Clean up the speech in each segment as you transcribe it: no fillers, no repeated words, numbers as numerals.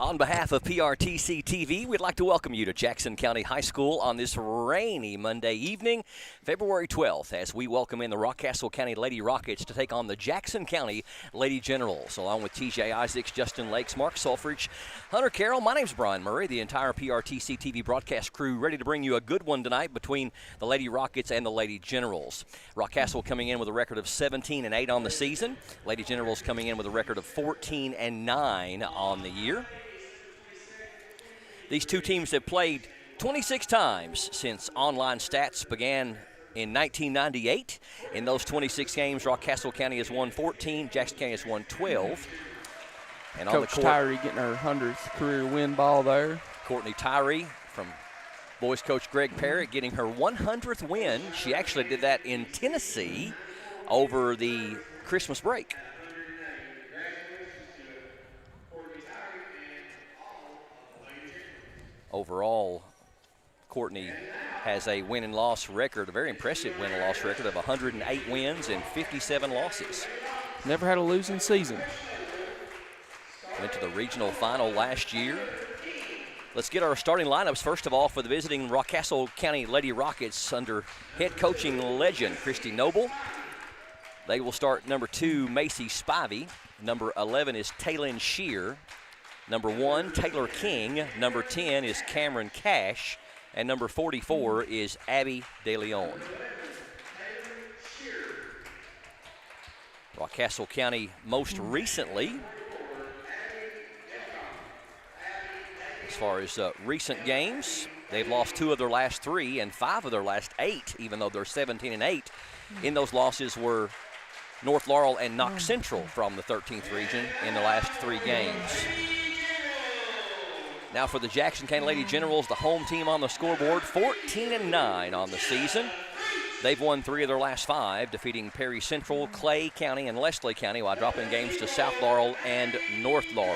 On behalf of PRTC TV, we'd like to welcome you to Jackson County High School on this rainy Monday evening, February 12th, as we welcome in the Rockcastle County Lady Rockets to take on the Jackson County Lady Generals, along with TJ Isaacs, Justin Lakes, Mark Sulfridge, Hunter Carroll. My name's Brian Murray, the entire PRTC TV broadcast crew, ready to bring you a good one tonight between the Lady Rockets and the Lady Generals. Rockcastle coming in with a record of 17-8 on the season. Lady Generals coming in with a record of 14-9 on the year. These two teams have played 26 times since online stats began in 1998. In those 26 games, Rockcastle County has won 14, Jackson County has won 12. And on the court, Tyree getting her 100th career win ball there. Courtney Tyree from boys coach Greg Parrott getting her 100th win. She actually did that in Tennessee over the Christmas break. Overall, Courtney has a win and loss record, a very impressive win and loss record of 108 wins and 57 losses. Never had a losing season. Went to the regional final last year. Let's get our starting lineups, first of all, for the visiting Rockcastle County Lady Rockets under head coaching legend Christy Noble. They will start number 2, Macy Spivey. Number 11 is Taylin Shear. Number 1, Taylor King. Number 10 is Cameron Cash. And number 44 is Abby De Leon. Rockcastle County most recently, as far as recent games, they've lost 2 of their last 3 and 5 of their last 8, even though they're 17-8. In those losses were North Laurel and Knox Central from the 13th region in the last 3 games. Now for the Jackson County Lady Generals, the home team on the scoreboard, 14-9 on the season. They've won 3 of their last 5, defeating Perry Central, Clay County, and Leslie County, while dropping games to South Laurel and North Laurel.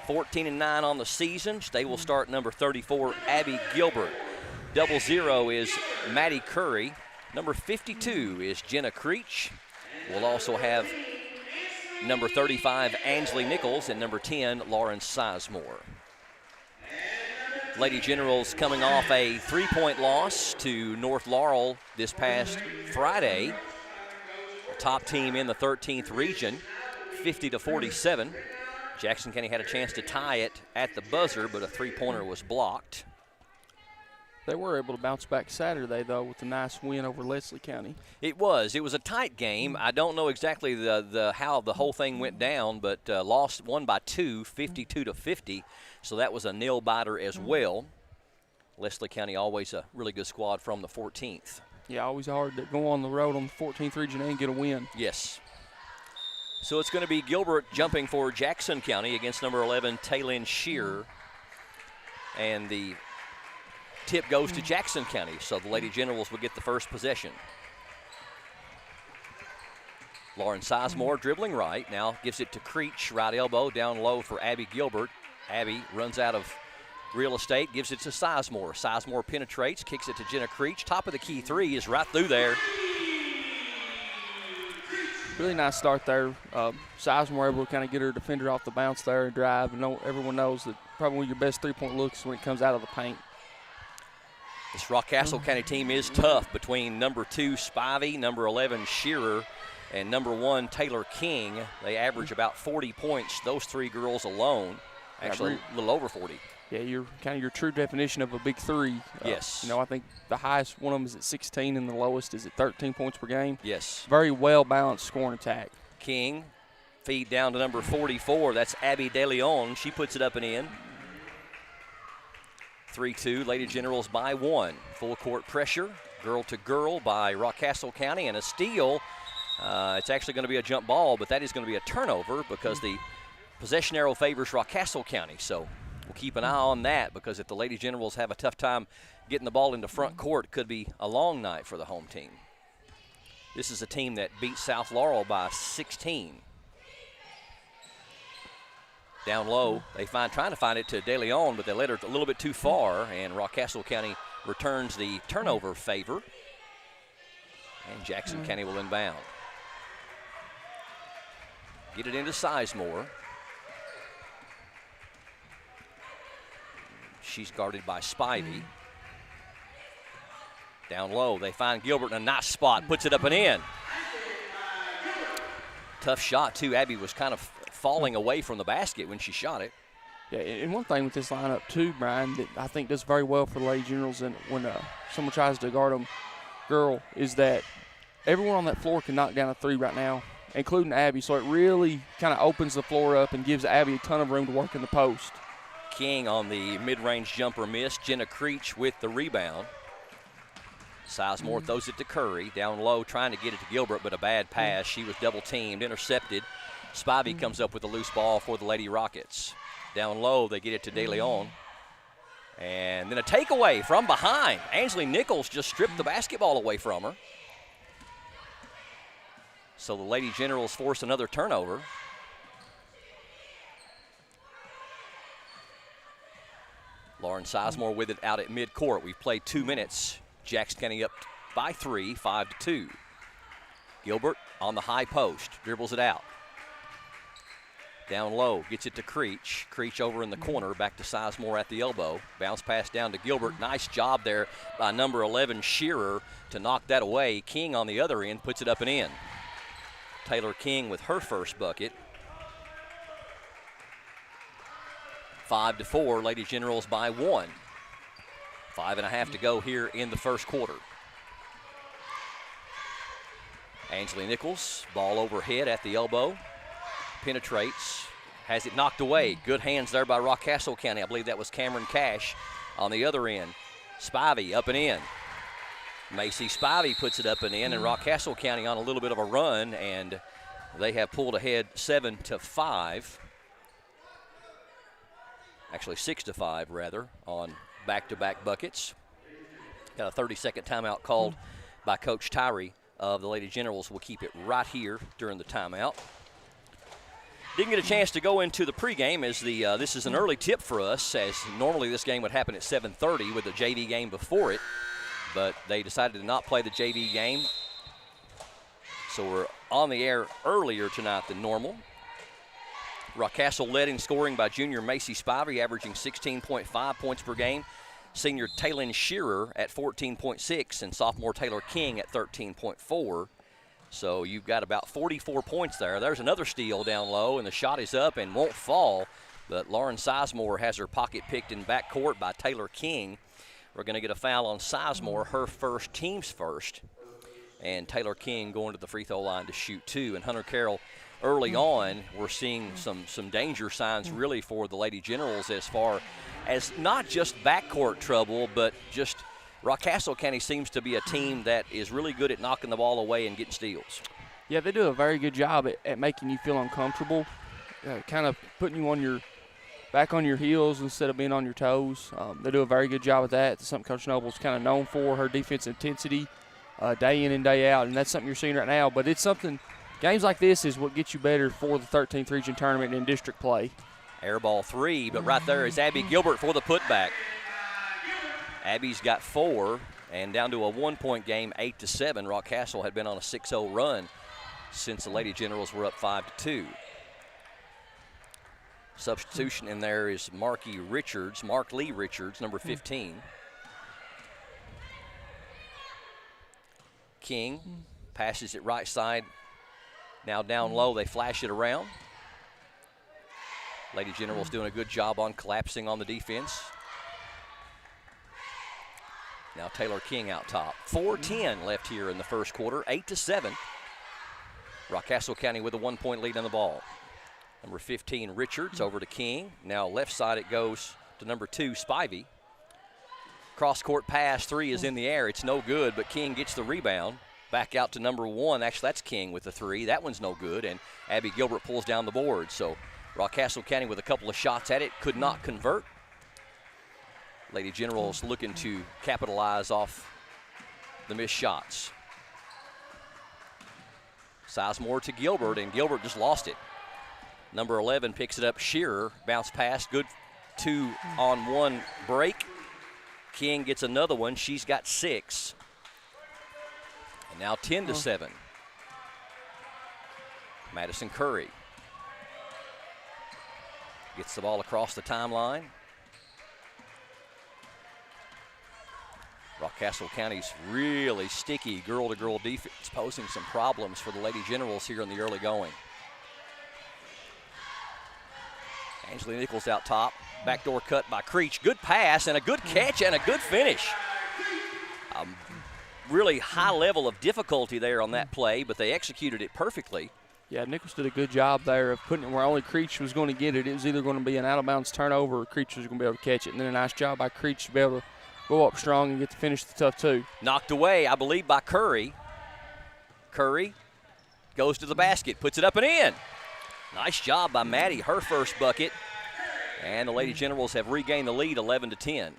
14-9 on the season. They will start number 34, Abby Gilbert. 00 is Maddie Curry. Number 52 is Jenna Creech. We'll also have number 35, Ansley Nichols, and number 10, Lauren Sizemore. Lady Generals coming off a 3-point loss to North Laurel this past Friday. Top team in the 13th region, 50-47. Jackson County had a chance to tie it at the buzzer, but a 3-pointer was blocked. They were able to bounce back Saturday, though, with a nice win over Leslie County. It was a tight game. I don't know exactly how the whole thing went down, but won by 2, 52-50. So that was a nail biter as well. Leslie County always a really good squad from the 14th. Yeah, always hard to go on the road on the 14th region and get a win. Yes. So it's going to be Gilbert jumping for Jackson County against number 11, Taylin Shear. And the tip goes to Jackson County, so the Lady Generals will get the first possession. Lauren Sizemore dribbling right, now gives it to Creech, right elbow, down low for Abby Gilbert. Abby runs out of real estate, gives it to Sizemore. Sizemore penetrates, kicks it to Jenna Creech. Top of the key 3 is right through there. Really nice start there. Sizemore able to kind of get her defender off the bounce there and drive. And everyone knows that probably one of your best 3-point looks when it comes out of the paint. This Rockcastle County team is tough between number 2, Spivey, number 11, Shearer, and number 1, Taylor King. They average about 40 points, those 3 girls alone. Actually, a little over 40. Yeah, you're kind of your true definition of a big 3. Yes. I think the highest one of them is at 16 and the lowest is at 13 points per game. Yes. Very well-balanced scoring attack. King, feed down to number 44. That's Abby De Leon. She puts it up and in. 3-2, Lady Generals by 1. Full court pressure, girl to girl by Rockcastle County, and a steal. It's actually going to be a jump ball, but that is going to be a turnover because the possession arrow favors Rockcastle County. So we'll keep an eye on that, because if the Lady Generals have a tough time getting the ball into front court, it could be a long night for the home team. This is a team that beat South Laurel by 16. Down low, they trying to find it to De Leon, but they let her a little bit too far, and Rockcastle County returns the turnover favor, and Jackson County will inbound. Get it into Sizemore. She's guarded by Spivey. Down low, they find Gilbert in a nice spot, puts it up and in. Tough shot, too. Abby was kind of falling away from the basket when she shot it. Yeah, and one thing with this lineup, too, Brian, that I think does very well for the Lady Generals and when someone tries to guard them, girl, is that everyone on that floor can knock down a three right now, including Abby. So it really kind of opens the floor up and gives Abby a ton of room to work in the post. King on the mid-range jumper miss. Jenna Creech with the rebound. Sizemore throws it to Curry. Down low, trying to get it to Gilbert, but a bad pass. She was double-teamed, intercepted. Spivey comes up with a loose ball for the Lady Rockets. Down low, they get it to De Leon. And then a takeaway from behind. Ansley Nichols just stripped the basketball away from her. So the Lady Generals force another turnover. Lauren Sizemore with it out at midcourt. We've played 2 minutes. Jackson County up by 3, 5-2. Gilbert on the high post, dribbles it out. Down low, gets it to Creech. Creech over in the corner, back to Sizemore at the elbow. Bounce pass down to Gilbert. Nice job there by number 11, Shearer, to knock that away. King on the other end puts it up and in. Taylor King with her first bucket. 5-4, Lady Generals by 1. 5.5 to go here in the first quarter. Ansley Nichols, ball overhead at the elbow. Penetrates, has it knocked away. Good hands there by Rockcastle County. I believe that was Cameron Cash on the other end. Spivey up and in. Macy Spivey puts it up and in, and Rockcastle County on a little bit of a run, and they have pulled ahead 7-5. Actually 6-5 rather, on back-to-back buckets. Got a 30-second timeout called by Coach Tyree of the Lady Generals. We'll keep it right here during the timeout. Didn't get a chance to go into the pregame as this is an early tip for us, as normally this game would happen at 7:30 with the JV game before it, but they decided to not play the JV game. So we're on the air earlier tonight than normal. Rockcastle led in scoring by junior Macy Spivey, averaging 16.5 points per game. Senior Taylin Shearer at 14.6 and sophomore Taylor King at 13.4. So you've got about 44 points there. There's another steal down low, and the shot is up and won't fall. But Lauren Sizemore has her pocket picked in backcourt by Taylor King. We're going to get a foul on Sizemore, her first, team's first. And Taylor King going to the free throw line to shoot 2. And Hunter Carroll, early on, we're seeing some danger signs really for the Lady Generals as far as not just backcourt trouble, but just Rockcastle County seems to be a team that is really good at knocking the ball away and getting steals. Yeah, they do a very good job at making you feel uncomfortable, kind of putting you on your back on your heels instead of being on your toes. They do a very good job with that. It's something Coach Noble's kind of known for, her defense intensity, day in and day out, and that's something you're seeing right now. But it's something, games like this is what gets you better for the 13th region tournament and in district play. Air ball 3, but right there is Abby Gilbert for the putback. Abby's got 4, and down to a 1-point game, 8-7. Rockcastle had been on a 6-0 run since the Lady Generals were up 5-2. Substitution in there is Mark Lee Richards, number 15. King passes it right side. Now down low, they flash it around. Lady Generals doing a good job on collapsing on the defense. Now Taylor King out top. 4:10 left here in the first quarter, 8-7. Rockcastle County with a 1-point lead on the ball. Number 15, Richards, over to King. Now left side it goes to number 2, Spivey. Cross-court pass, 3 is in the air. It's no good, but King gets the rebound. Back out to number 1. Actually, that's King with the 3. That one's no good, and Abby Gilbert pulls down the board. So Rockcastle County with a couple of shots at it, could not convert. Lady Generals looking to capitalize off the missed shots. Sizemore to Gilbert, and Gilbert just lost it. Number 11 picks it up. Shearer, bounce pass, good 2-on-1 break. King gets another one. She's got 6. And now 10-7. Madison Curry gets the ball across the timeline. Rockcastle County's really sticky girl-to-girl defense posing some problems for the Lady Generals here in the early going. Angela Nichols out top. Backdoor cut by Creech. Good pass and a good catch and a good finish. Really high level of difficulty there on that play, but they executed it perfectly. Yeah, Nichols did a good job there of putting it where only Creech was going to get it. It was either going to be an out-of-bounds turnover or Creech was going to be able to catch it. And then a nice job by Creech to be able to go up strong and get to finish the tough two. Knocked away, I believe, by Curry. Curry goes to the basket, puts it up and in. Nice job by Maddie, her first bucket. And the Lady Generals have regained the lead 11-10.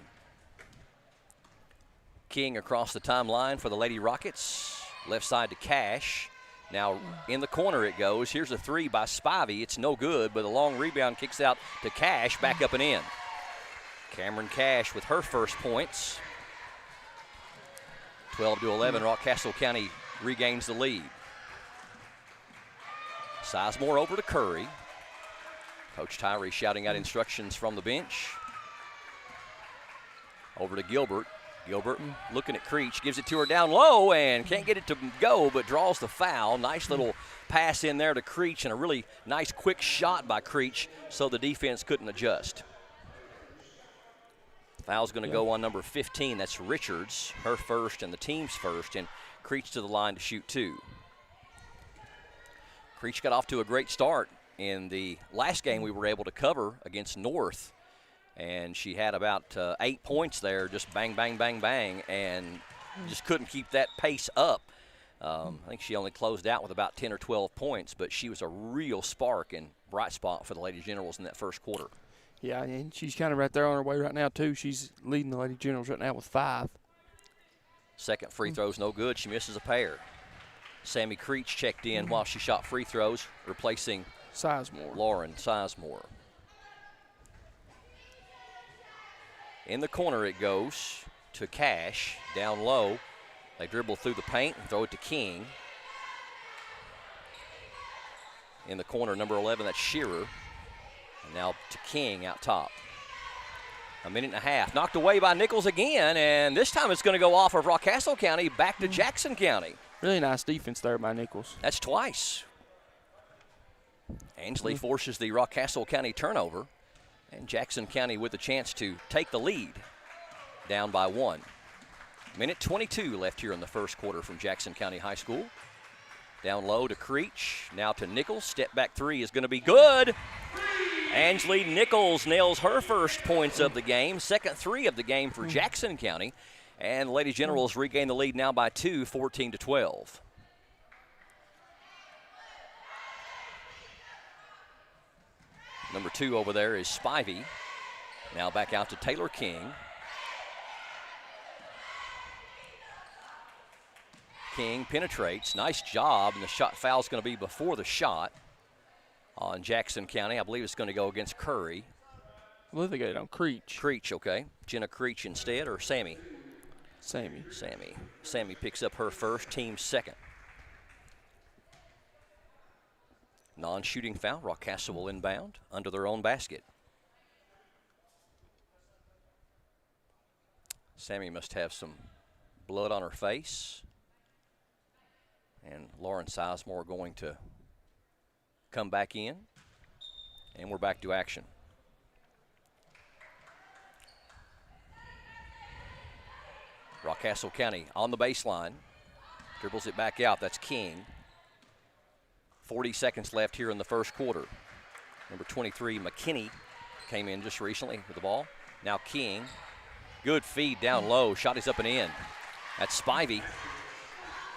King across the timeline for the Lady Rockets. Left side to Cash. Now in the corner it goes. Here's a three by Spivey. It's no good, but a long rebound kicks out to Cash, back up and in. Cameron Cash with her first points. 12-11, Rockcastle County regains the lead. Sizemore over to Curry. Coach Tyree shouting out instructions from the bench. Over to Gilbert. Gilbert looking at Creech, gives it to her down low and can't get it to go, but draws the foul. Nice little pass in there to Creech and a really nice quick shot by Creech so the defense couldn't adjust. Foul's going to go on number 15. That's Richards, her first and the team's first, and Creech to the line to shoot two. Creech got off to a great start. In the last game we were able to cover against North, and she had about 8 points there, just bang, bang, bang, bang, and just couldn't keep that pace up. I think she only closed out with about 10 or 12 points, but she was a real spark and bright spot for the Lady Generals in that first quarter. Yeah, and she's kind of right there on her way right now, too. She's leading the Lady Generals right now with 5. Second free throw's no good. She misses a pair. Sammy Creech checked in while she shot free throws, replacing Sizemore. Lauren Sizemore. In the corner it goes to Cash, down low. They dribble through the paint and throw it to King. In the corner, number 11, that's Shearer. And now to King out top. A minute and a half. Knocked away by Nichols again, and this time it's going to go off of Rockcastle County back to Jackson County. Really nice defense there by Nichols. That's twice. Ansley forces the Rockcastle County turnover, and Jackson County with a chance to take the lead, down by 1. Minute 22 left here in the first quarter from Jackson County High School. Down low to Creech, now to Nichols. Step back three is going to be good. Ansley Nichols nails her first points of the game, second three of the game for Jackson County, and the Lady Generals regain the lead now by 2, 14-12. Number 2 over there is Spivey. Now back out to Taylor King. King penetrates. Nice job, and the shot foul's going to be before the shot on Jackson County. I believe it's going to go against Curry. I believe they got it on Creech. Creech, okay. Jenna Creech instead, or Sammy? Sammy. Sammy picks up her first, team's second. Non-shooting foul. Rockcastle will inbound under their own basket. Sammy must have some blood on her face. And Lauren Sizemore going to come back in. And we're back to action. Rockcastle County on the baseline. Dribbles it back out. That's King. 40 seconds left here in the first quarter. Number 23, McKinney, came in just recently with the ball. Now King. Good feed down low. Shot is up and in. That's Spivey.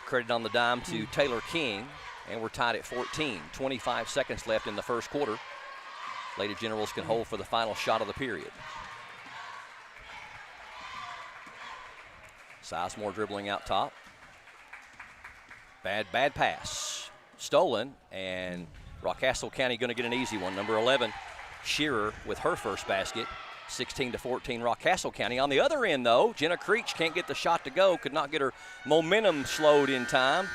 Credit on the dime to Taylor King. And we're tied at 14. 25 seconds left in the first quarter. Lady Generals can hold for the final shot of the period. Sizemore dribbling out top. Bad pass. Stolen, and Rockcastle County going to get an easy one. Number 11, Shearer with her first basket. 16-14 Rockcastle County. On the other end, though, Jenna Creech can't get the shot to go, could not get her momentum slowed in time.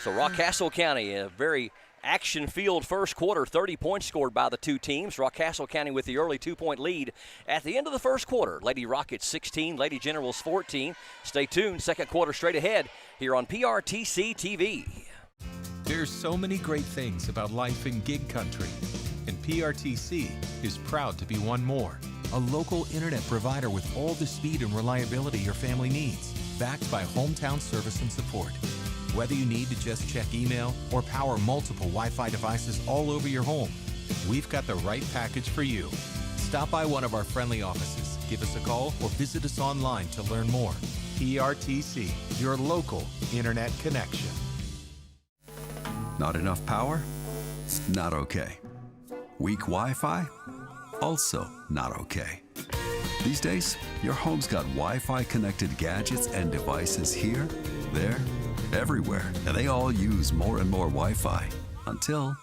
So Rockcastle County, a very Action-filled first quarter, 30 points scored by the two teams. Rockcastle County with the early 2-point lead at the end of the first quarter. Lady Rockets 16, Lady Generals 14. Stay tuned, second quarter straight ahead here on PRTC TV. There's so many great things about life in gig country, and PRTC is proud to be one more. A local internet provider with all the speed and reliability your family needs, backed by hometown service and support. Whether you need to just check email or power multiple Wi-Fi devices all over your home, we've got the right package for you. Stop by one of our friendly offices, give us a call, or visit us online to learn more. PRTC, your local internet connection. Not enough power? Not okay. Weak Wi-Fi? Also not okay. These days, your home's got Wi-Fi connected gadgets and devices here, there, everywhere, and they all use more and more Wi-Fi until,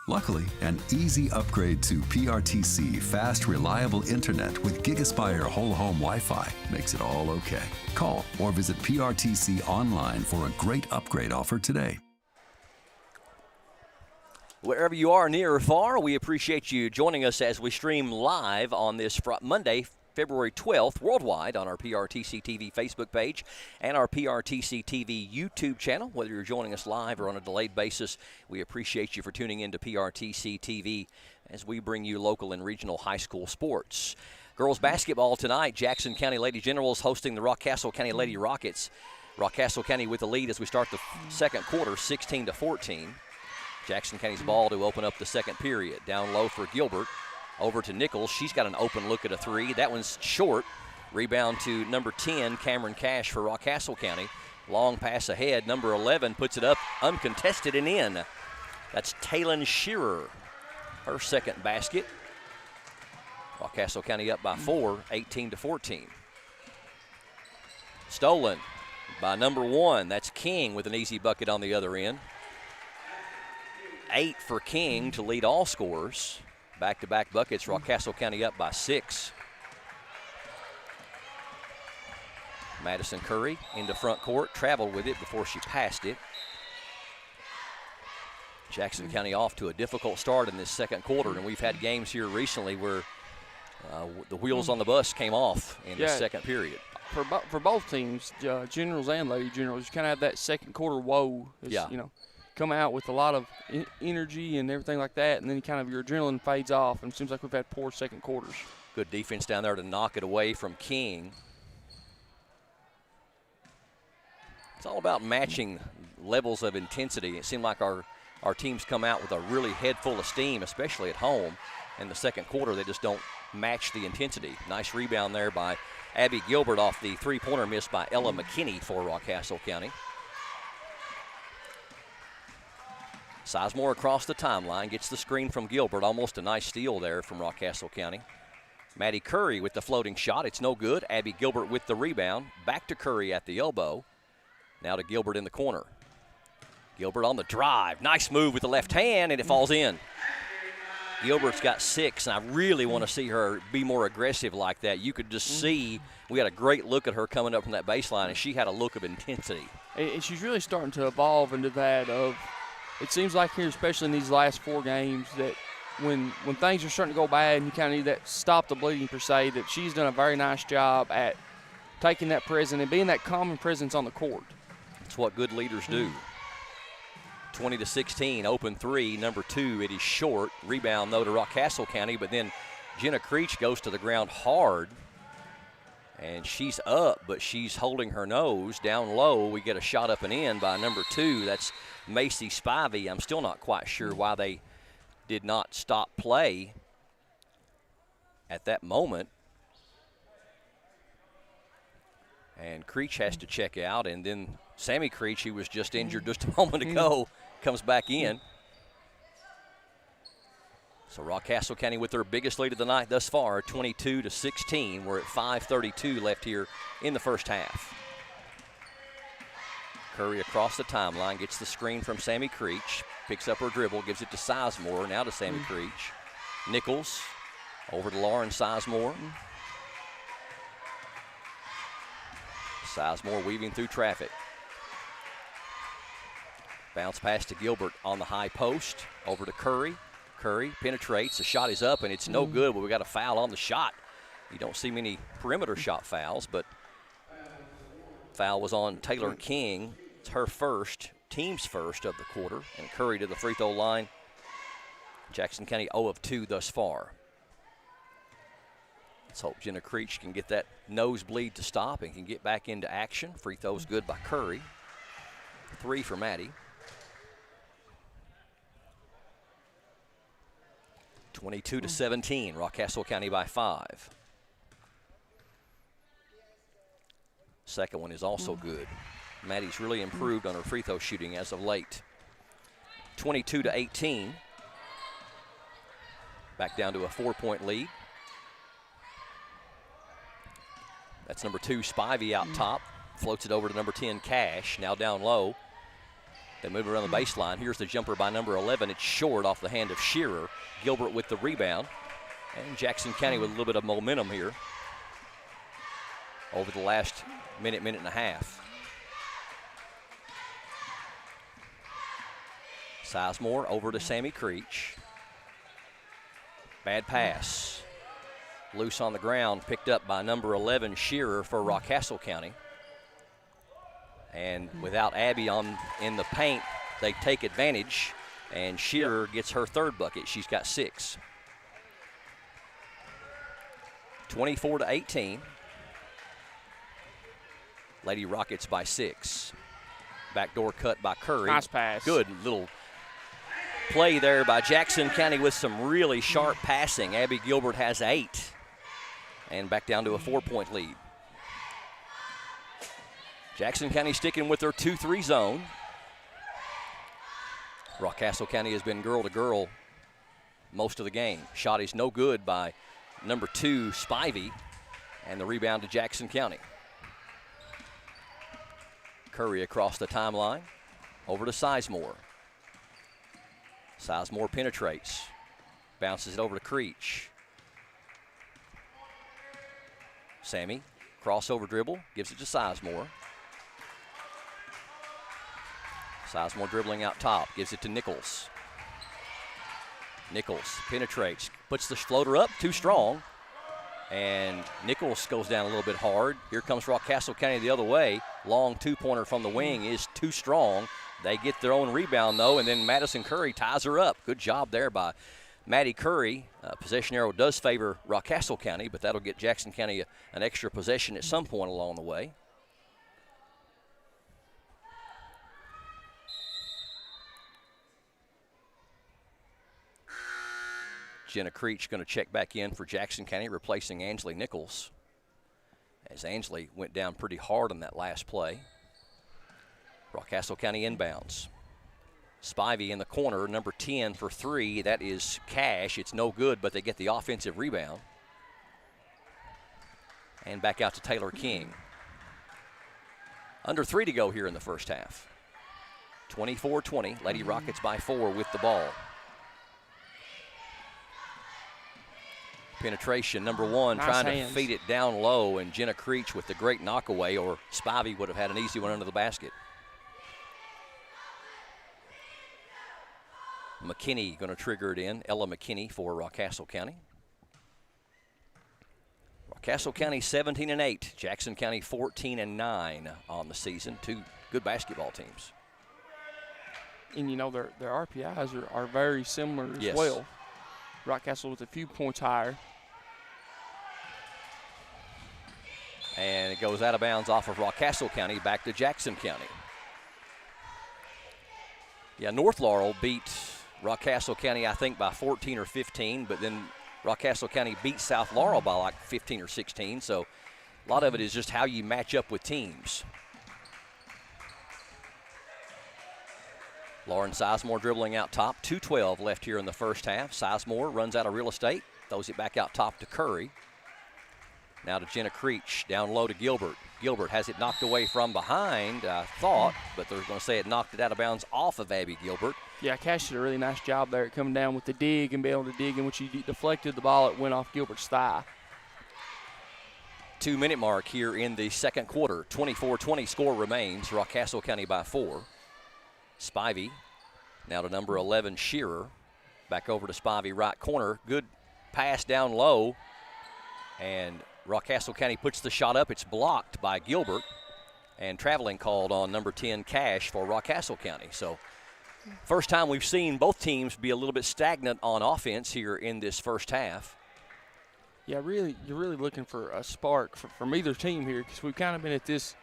luckily, an easy upgrade to PRTC fast, reliable internet with GigaSpire whole home Wi-Fi makes it all okay. Call or visit PRTC online for a great upgrade offer today. Wherever you are, near or far, we appreciate you joining us as we stream live on this Monday, February 12th, worldwide on our PRTC TV Facebook page and our PRTC TV YouTube channel. Whether you're joining us live or on a delayed basis, we appreciate you for tuning in to PRTC TV as we bring you local and regional high school sports. Girls basketball tonight, Jackson County Lady Generals hosting the Rockcastle County Lady Rockets. Rockcastle County with the lead as we start the second quarter, 16-14. Jackson County's ball to open up the second period. Down low for Gilbert. Over to Nichols. She's got an open look at a three. That one's short. Rebound to number 10, Cameron Cash for Rockcastle County. Long pass ahead. Number 11 puts it up uncontested and in. That's Talon Shearer. Her second basket. Rockcastle County up by 4, 18-14. Stolen by number 1. That's King with an easy bucket on the other end. 8 for King to lead all scorers. Back-to-back buckets, Rockcastle County up by 6. Madison Curry into front court, traveled with it before she passed it. Jackson County off to a difficult start in this second quarter, and we've had games here recently where the wheels on the bus came off in the second period. For both teams, Generals and Lady Generals, you kind of have that second quarter woe. You know, come out with a lot of energy and everything like that, and then kind of your adrenaline fades off, and it seems like we've had poor second quarters. Good defense down there to knock it away from King. It's all about matching levels of intensity. It seemed like our teams come out with a really head full of steam, especially at home. In the second quarter, they just don't match the intensity. Nice rebound there by Abby Gilbert off the three-pointer miss by Ella McKinney for Rockcastle County. Sizemore across the timeline, gets the screen from Gilbert. Almost a nice steal there from Rockcastle County. Maddie Curry with the floating shot. It's no good. Abby Gilbert with the rebound. Back to Curry at the elbow. Now to Gilbert in the corner. Gilbert on the drive. Nice move with the left hand, and it falls in. Gilbert's got 6, and I really want to see her be more aggressive like that. You could just see we had a great look at her coming up from that baseline, and she had a look of intensity. And she's really starting to evolve into that of – it seems like here, especially in these last 4 games, that when things are starting to go bad and you kind of need that stop the bleeding per se, that she's done a very nice job at taking that presence and being that common presence on the court. That's what good leaders do. 20-16, open 3, number 2, it is short. Rebound, though, to Rockcastle County, but then Jenna Creech goes to the ground hard, and she's up, but she's holding her nose. Down low, we get a shot up and in by number 2. That's Macy Spivey. I'm still not quite sure why they did not stop play at that moment. And Creech has to check out, and then Sammy Creech, who was just injured just a moment ago, comes back in. So Rockcastle County with their biggest lead of the night thus far, 22-16. We're at 5:32 left here in the first half. Curry across the timeline, gets the screen from Sammy Creech, picks up her dribble, gives it to Sizemore, now to Sammy Creech. Nichols over to Lauren Sizemore. Sizemore weaving through traffic. Bounce pass to Gilbert on the high post. Over to Curry. Curry penetrates. The shot is up, and it's no good, but we got a foul on the shot. You don't see many perimeter shot fouls, but foul was on Taylor King. It's her first, team's first of the quarter, and Curry to the free throw line. Jackson County 0 of 2 thus far. Let's hope Jenna Creech can get that nosebleed to stop and can get back into action. Free throw's good by Curry. 3 for Maddie. 22-17, Rockcastle County by 5. Second one is also good. Maddie's really improved on her free throw shooting as of late. 22-18. Back down to a 4-point lead. That's number 2, Spivey out top. Floats it over to number 10, Cash. Now down low. They move around the baseline. Here's the jumper by number 11. It's short off the hand of Shearer. Gilbert with the rebound. And Jackson County with a little bit of momentum here over the last minute and a half. Sizemore over to Sammy Creech. Bad pass. Loose on the ground, picked up by number 11, Shearer for Rockcastle County. And without Abby in the paint, they take advantage, and Shearer gets her third bucket. She's got 6. 24-18. Lady Rockets by 6. Backdoor cut by Curry. Nice pass. Good little play there by Jackson County with some really sharp passing. Abby Gilbert has 8. And back down to a 4-point lead. Jackson County sticking with their 2-3 zone. Rockcastle County has been girl-to-girl most of the game. Shot is no good by number 2, Spivey, and the rebound to Jackson County. Curry across the timeline, over to Sizemore. Sizemore penetrates, bounces it over to Creech. Sammy, crossover dribble, gives it to Sizemore. Sizemore dribbling out top, gives it to Nichols. Nichols penetrates, puts the floater up, too strong. And Nichols goes down a little bit hard. Here comes Rockcastle County the other way. Long two-pointer from the wing is too strong. They get their own rebound, though, and then Madison Curry ties her up. Good job there by Maddie Curry. Possession arrow does favor Rockcastle County, but that'll get Jackson County an extra possession at some point along the way. Jenna Creech going to check back in for Jackson County, replacing Ansley Nichols, as Ansley went down pretty hard on that last play. Rockcastle County inbounds. Spivey in the corner, number 10 for 3. That is Cash. It's no good, but they get the offensive rebound. And back out to Taylor King. Under 3 to go here in the first half. 24-20. Lady Rockets by 4 with the ball. Penetration, number 1, nice trying hands. to feed it down low, and Jenna Creech with the great knockaway, or Spivey would have had an easy one under the basket. McKinney going to trigger it in. Ella McKinney for Rockcastle County. Rockcastle County 17-8. Jackson County 14-9 on the season. 2 good basketball teams. And, you know, their RPIs are very similar as well. Rockcastle with a few points higher. And it goes out of bounds off of Rockcastle County back to Jackson County. Yeah, North Laurel beat Rockcastle County, I think, by 14 or 15, but then Rockcastle County beat South Laurel by like 15 or 16, so a lot of it is just how you match up with teams. Lauren Sizemore dribbling out top. 2:12 left here in the first half. Sizemore runs out of real estate, throws it back out top to Curry. Now to Jenna Creech, down low to Gilbert. Gilbert has it knocked away from behind, I thought, but they're going to say it knocked it out of bounds off of Abby Gilbert. Yeah, Cash did a really nice job there at coming down with the dig and being able to dig, and when she deflected the ball, it went off Gilbert's thigh. 2-minute mark here in the second quarter. 24-20 score remains. Rockcastle County by 4. Spivey now to number 11, Shearer. Back over to Spivey, right corner. Good pass down low. And Rockcastle County puts the shot up. It's blocked by Gilbert. And traveling called on number 10, Cash, for Rockcastle County. So first time we've seen both teams be a little bit stagnant on offense here in this first half. Yeah, really, you're really looking for a spark from either team here, because we've kind of been at this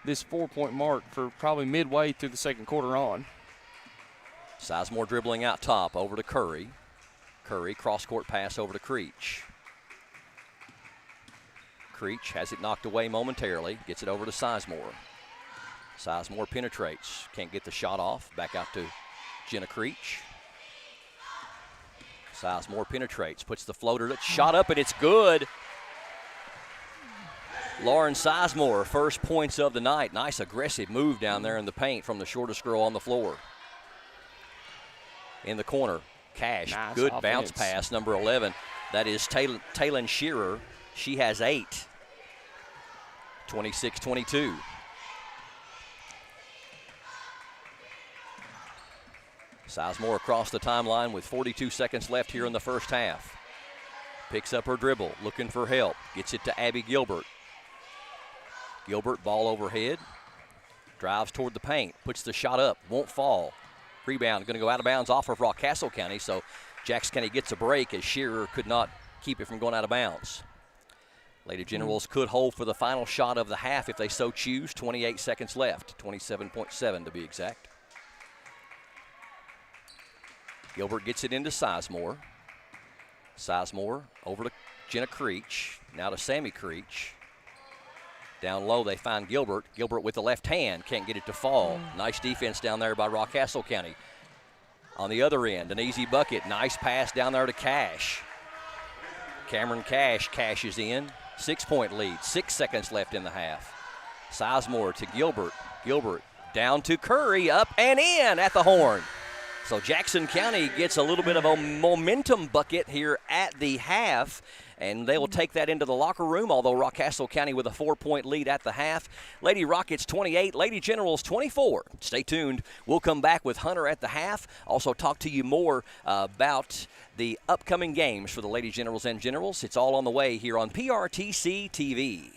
4-point mark for probably midway through the second quarter on. Sizemore dribbling out top over to Curry. Curry, cross-court pass over to Creech. Creech has it knocked away momentarily, gets it over to Sizemore. Sizemore penetrates, can't get the shot off. Back out to Jenna Creech. Sizemore penetrates, puts the floater, shot up, and it's good. Lauren Sizemore, first points of the night. Nice aggressive move down there in the paint from the shortest girl on the floor. In the corner, Cash, nice good offense. Bounce pass, number 11. That is Taylon Shearer. She has 8. 26-22. Sizemore across the timeline with 42 seconds left here in the first half. Picks up her dribble, looking for help. Gets it to Abby Gilbert. Gilbert, ball overhead. Drives toward the paint, puts the shot up, won't fall. Rebound going to go out of bounds off of Rockcastle County, so Jackson County gets a break as Shearer could not keep it from going out of bounds. Lady Generals could hold for the final shot of the half if they so choose. 28 seconds left, 27.7 to be exact. Gilbert gets it into Sizemore. Sizemore over to Jenna Creech. Now to Sammy Creech. Down low, they find Gilbert. Gilbert with the left hand, can't get it to fall. Nice defense down there by Rockcastle County. On the other end, an easy bucket. Nice pass down there to Cash. Cameron Cash cashes in. 6-point lead, 6 seconds left in the half. Sizemore to Gilbert. Gilbert down to Curry, up and in at the horn. So Jackson County gets a little bit of a momentum bucket here at the half, and they will take that into the locker room, although Rockcastle County with a 4-point lead at the half. Lady Rockets 28, Lady Generals 24. Stay tuned. We'll come back with Hunter at the half. Also talk to you more about the upcoming games for the Lady Generals and Generals. It's all on the way here on PRTC TV.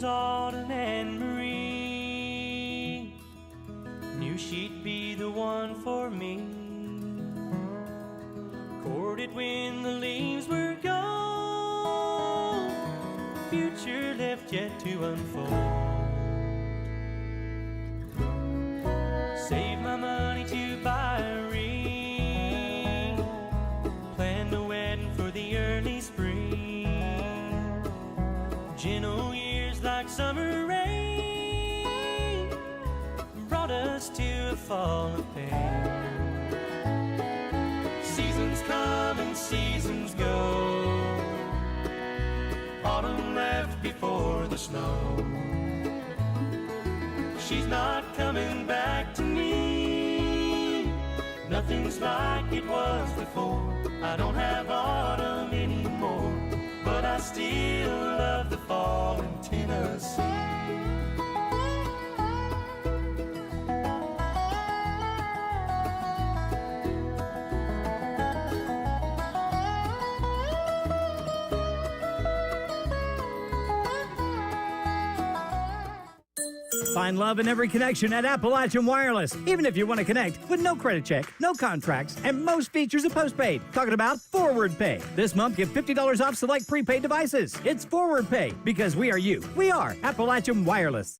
Autumn and Marie knew she'd be the one for me. Courted when the leaves were gone, future left yet to unfold. Saved my money to buy a ring, planned a wedding for the early spring. Gentle like summer rain brought us to a fall of pain. Seasons come and seasons go. Autumn left before the snow. She's not coming back to me. Nothing's like it was before. I don't have autumn anymore, but I still love the fall in Tennessee. Find love in every connection at Appalachian Wireless. Even if you want to connect with no credit check, no contracts, and most features of postpaid. Talking about Forward Pay. This month, get $50 off select prepaid devices. It's Forward Pay because we are you. We are Appalachian Wireless.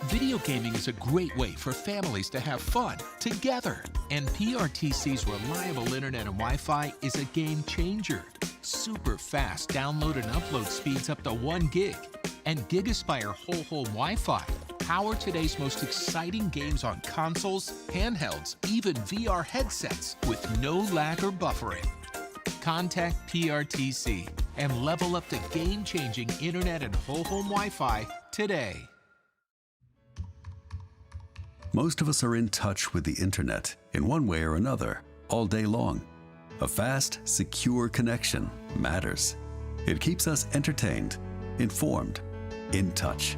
Video gaming is a great way for families to have fun together. And PRTC's reliable internet and Wi-Fi is a game changer. Super fast download and upload speeds up to 1 gig. And GigaSpire whole home Wi-Fi power today's most exciting games on consoles, handhelds, even VR headsets with no lag or buffering. Contact PRTC and level up to game-changing internet and whole home Wi-Fi today. Most of us are in touch with the internet in one way or another all day long. A fast, secure connection matters. It keeps us entertained, informed, in touch.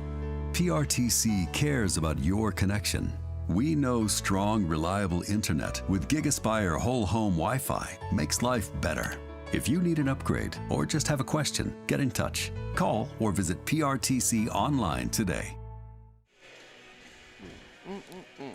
PRTC cares about your connection. We know strong, reliable internet with GigaSpire whole home Wi-Fi makes life better. If you need an upgrade or just have a question, get in touch. Call or visit PRTC online today.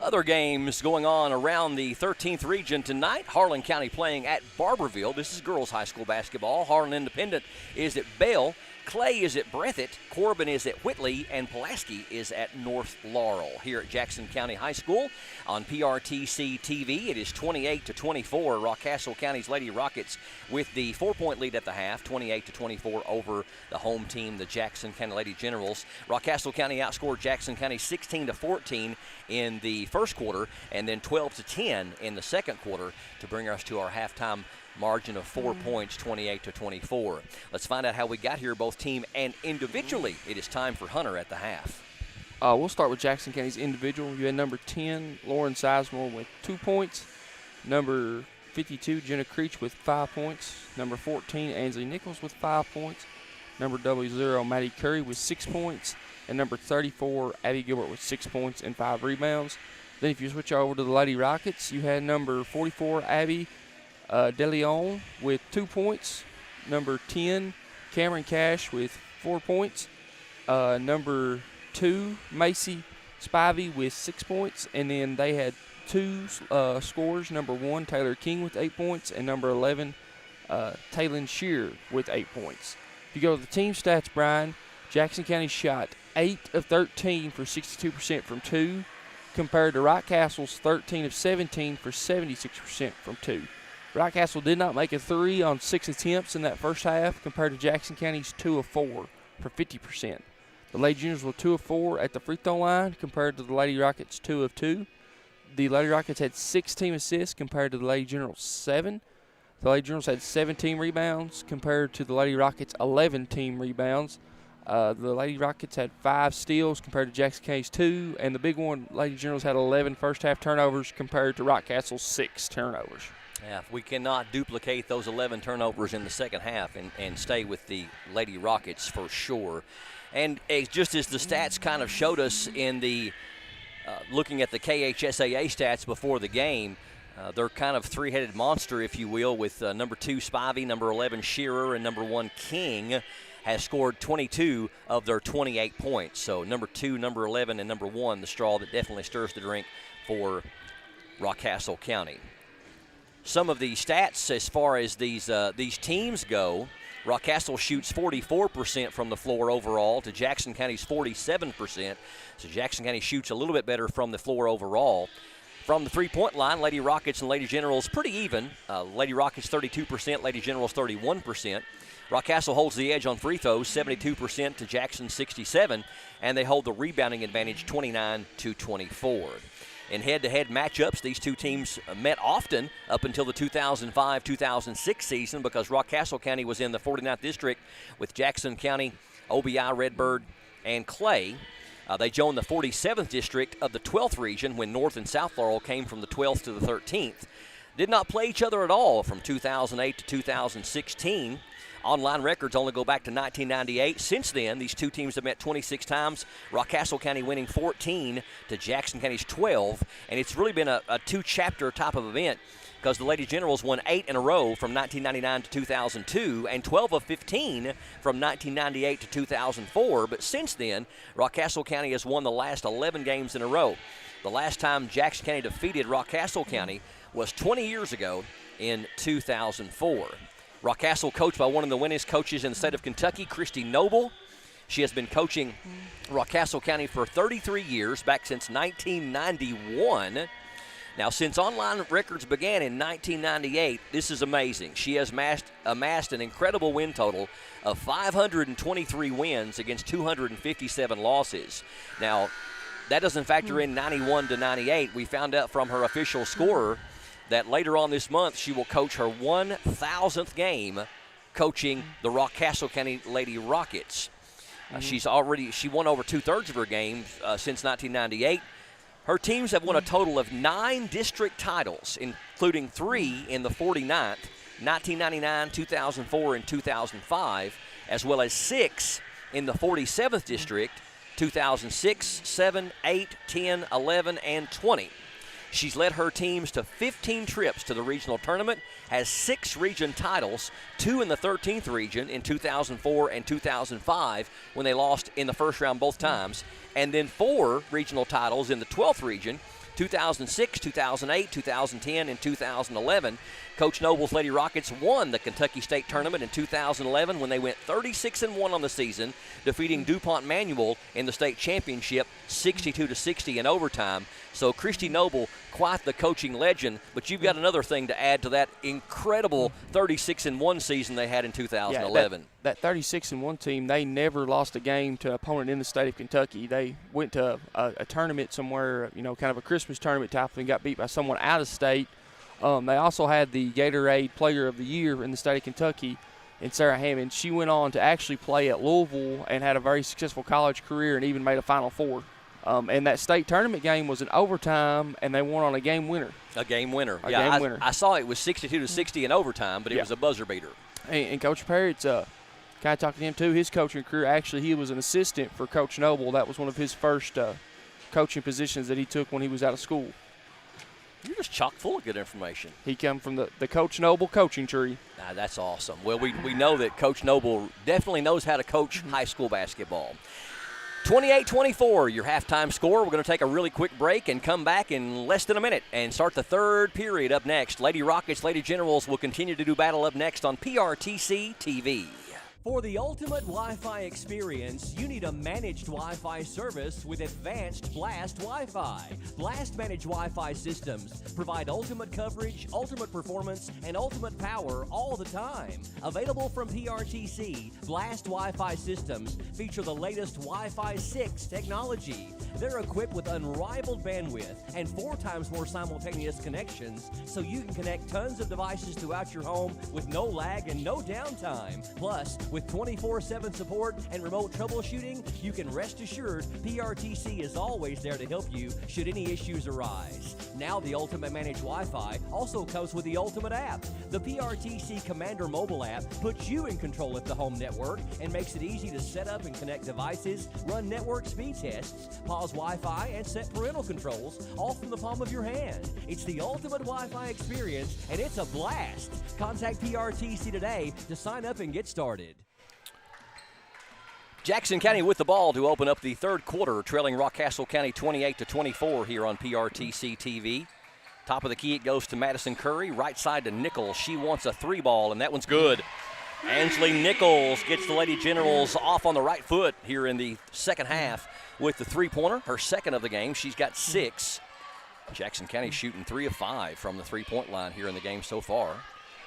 Other games going on around the 13th region tonight. Harlan County playing at Barberville. This is girls high school basketball. Harlan Independent is at Bell. Clay is at Breathitt, Corbin is at Whitley, and Pulaski is at North Laurel. Here at Jackson County High School on PRTC TV, it is 28-24. Rockcastle County's Lady Rockets with the 4-point lead at the half, 28-24 over the home team, the Jackson County Lady Generals. Rockcastle County outscored Jackson County 16-14 in the first quarter, and then 12-10 in the second quarter to bring us to our halftime margin of 4 points, 28-24. Let's find out how we got here, both team and individually. It is time for Hunter at the half. We'll start with Jackson County's individual. You had number 10, Lauren Sizemore with 2 points. Number 52, Jenna Creech with 5 points. Number 14, Ansley Nichols with 5 points. Number 00, Maddie Curry with 6 points. And number 34, Abby Gilbert with 6 points and 5 rebounds. Then if you switch over to the Lady Rockets, you had number 44, Abby DeLeon with 2 points. Number 10, Cameron Cash with 4 points. Number 2, Macy Spivey with 6 points. And then they had 2 scorers. Number 1, Taylor King with 8 points. And number 11, Taylon Shear with 8 points. If you go to the team stats, Brian, Jackson County shot 8 of 13 for 62% from 2, compared to Rockcastle's 13 of 17 for 76% from 2. Rockcastle did not make a 3 on 6 attempts in that first half, compared to Jackson County's 2 of 4 for 50%. The Lady Juniors were 2 of 4 at the free throw line, compared to the Lady Rockets' 2 of 2. The Lady Rockets had 6 team assists, compared to the Lady Generals' 7. The Lady Generals had 17 rebounds, compared to the Lady Rockets' 11 team rebounds. The Lady Rockets had 5 steals compared to Jackson County's 2, and the big one, Lady Generals had 11 first-half turnovers compared to Rockcastle's 6 turnovers. Yeah, we cannot duplicate those 11 turnovers in the second half and stay with the Lady Rockets for sure. And just as the stats kind of showed us in the looking at the KHSAA stats before the game, they're kind of three-headed monster, if you will, with number 2 Spivey, number 11 Shearer, and number 1 King has scored 22 of their 28 points. So number 2, number 11, and number 1, the straw that definitely stirs the drink for Rockcastle County. Some of the stats as far as these teams go, Rockcastle shoots 44% from the floor overall to Jackson County's 47%. So Jackson County shoots a little bit better from the floor overall. From the three-point line, Lady Rockets and Lady Generals pretty even. Lady Rockets 32%, Lady Generals 31%. Rockcastle holds the edge on free throws, 72% to Jackson 67, and they hold the rebounding advantage 29-24. In head-to-head matchups, these two teams met often up until the 2005-2006 season because Rockcastle County was in the 49th district with Jackson County, OBI, Redbird, and Clay. They joined the 47th district of the 12th region when North and South Laurel came from the 12th to the 13th. Did not play each other at all from 2008 to 2016. Online records only go back to 1998. Since then, these two teams have met 26 times. Rockcastle County winning 14 to Jackson County's 12. And it's really been a two-chapter type of event because the Lady Generals won 8 in a row from 1999 to 2002 and 12 of 15 from 1998 to 2004. But since then, Rockcastle County has won the last 11 games in a row. The last time Jackson County defeated Rockcastle County was 20 years ago in 2004. Rockcastle coached by one of the winningest coaches in the state of Kentucky, Christy Noble. She has been coaching Rockcastle County for 33 years, back since 1991. Now, since online records began in 1998, this is amazing. She has amassed an incredible win total of 523 wins against 257 losses. Now, that doesn't factor in 91 to 98. We found out from her official scorer that later on this month she will coach her 1,000th game coaching the Rockcastle County Lady Rockets. She won over 2/3 of her games since 1998. Her teams have won a total of 9 district titles, including 3 in the 49th, 1999, 2004, and 2005, as well as 6 in the 47th district, 2006, 7, 8, 10, 11, and 20. She's led her teams to 15 trips to the regional tournament, has 6 region titles, 2 in the 13th region in 2004 and 2005 when they lost in the first round both times, and then 4 regional titles in the 12th region, 2006, 2008, 2010, and 2011. Coach Noble's Lady Rockets won the Kentucky State Tournament in 2011 when they went 36-1 on the season, defeating DuPont Manual in the state championship 62-60 in overtime. So Christy Noble, quite the coaching legend, but you've got another thing to add to that incredible 36-1 season they had in 2011. Yeah, that 36-1 team, they never lost a game to an opponent in the state of Kentucky. They went to a tournament somewhere, kind of a Christmas tournament type, and got beat by someone out of state. They also had the Gatorade Player of the Year in the state of Kentucky in Sarah Hammond. She went on to actually play at Louisville and had a very successful college career and even made a Final Four. And that state tournament game was an overtime, and they won on a game winner. A game winner. Game winner. I saw it was 62-60 in overtime, but it was a buzzer beater. And Coach Parrott's kind of talking to him too. His coaching career, actually, he was an assistant for Coach Noble. That was one of his first coaching positions that he took when he was out of school. You're just chock full of good information. He come from the Coach Noble coaching tree. That's awesome. Well, we know that Coach Noble definitely knows how to coach high school basketball. 28-24, your halftime score. We're going to take a really quick break and come back in less than a minute and start the third period up next. Lady Rockets, Lady Generals will continue to do battle up next on PRTC TV. For the ultimate Wi-Fi experience, you need a managed Wi-Fi service with advanced Blast Wi-Fi. Blast managed Wi-Fi systems provide ultimate coverage, ultimate performance, and ultimate power all the time. Available from PRTC, Blast Wi-Fi systems feature the latest Wi-Fi 6 technology. They're equipped with unrivaled bandwidth and 4 times more simultaneous connections, so you can connect tons of devices throughout your home with no lag and no downtime. Plus, with 24/7 support and remote troubleshooting, you can rest assured PRTC is always there to help you should any issues arise. Now the Ultimate Managed Wi-Fi also comes with the Ultimate app. The PRTC Commander mobile app puts you in control of the home network and makes it easy to set up and connect devices, run network speed tests, pause Wi-Fi, and set parental controls all from the palm of your hand. It's the ultimate Wi-Fi experience, and it's a blast. Contact PRTC today to sign up and get started. Jackson County with the ball to open up the third quarter, trailing Rockcastle County 28-24 here on PRTC TV. Top of the key, it goes to Madison Curry. Right side to Nichols. She wants a 3-ball, and that one's good. Angeline Nichols gets the Lady Generals off on the right foot here in the second half with the 3-pointer, her second of the game. She's got 6. Jackson County shooting 3 of 5 from the 3-point line here in the game so far.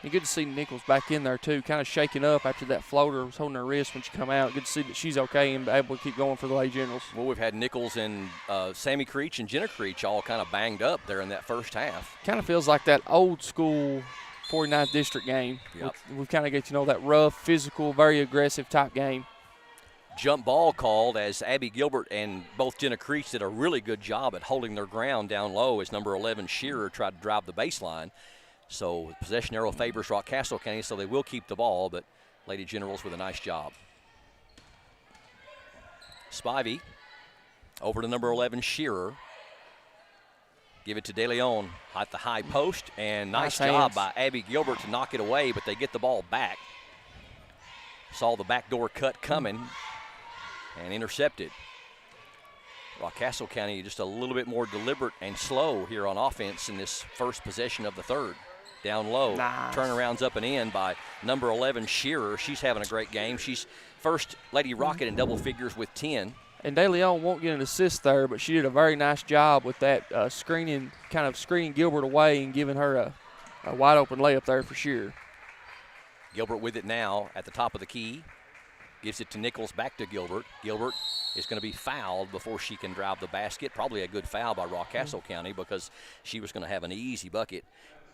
And good to see Nichols back in there, too, kind of shaking up after that floater was holding her wrist when she come out. Good to see that she's okay and able to keep going for the Lady Generals. Well, we've had Nichols and Sammy Creech and Jenna Creech all kind of banged up there in that first half. Kind of feels like that old school 49th District game. Yep. We kind of get to know that rough, physical, very aggressive type game. Jump ball called as Abby Gilbert and both Jenna Creech did a really good job at holding their ground down low as number 11 Shearer tried to drive the baseline. So possession arrow favors Rockcastle County, so they will keep the ball, but Lady Generals with a nice job. Spivey over to number 11 Shearer. Give it to De Leon at the high post, and nice job by Abby Gilbert to knock it away, but they get the ball back. Saw the backdoor cut coming and intercepted. Rockcastle County just a little bit more deliberate and slow here on offense in this first possession of the third. Down low, nice. Turnarounds up and in by number 11 Shearer. She's having a great game. She's first Lady Rocket in double figures with 10. And De Leon won't get an assist there, but she did a very nice job with that screening Gilbert away and giving her a wide open layup there for Shearer. Gilbert with it now at the top of the key. Gives it to Nichols, back to Gilbert. Gilbert is going to be fouled before she can drive the basket. Probably a good foul by Rockcastle County because she was going to have an easy bucket.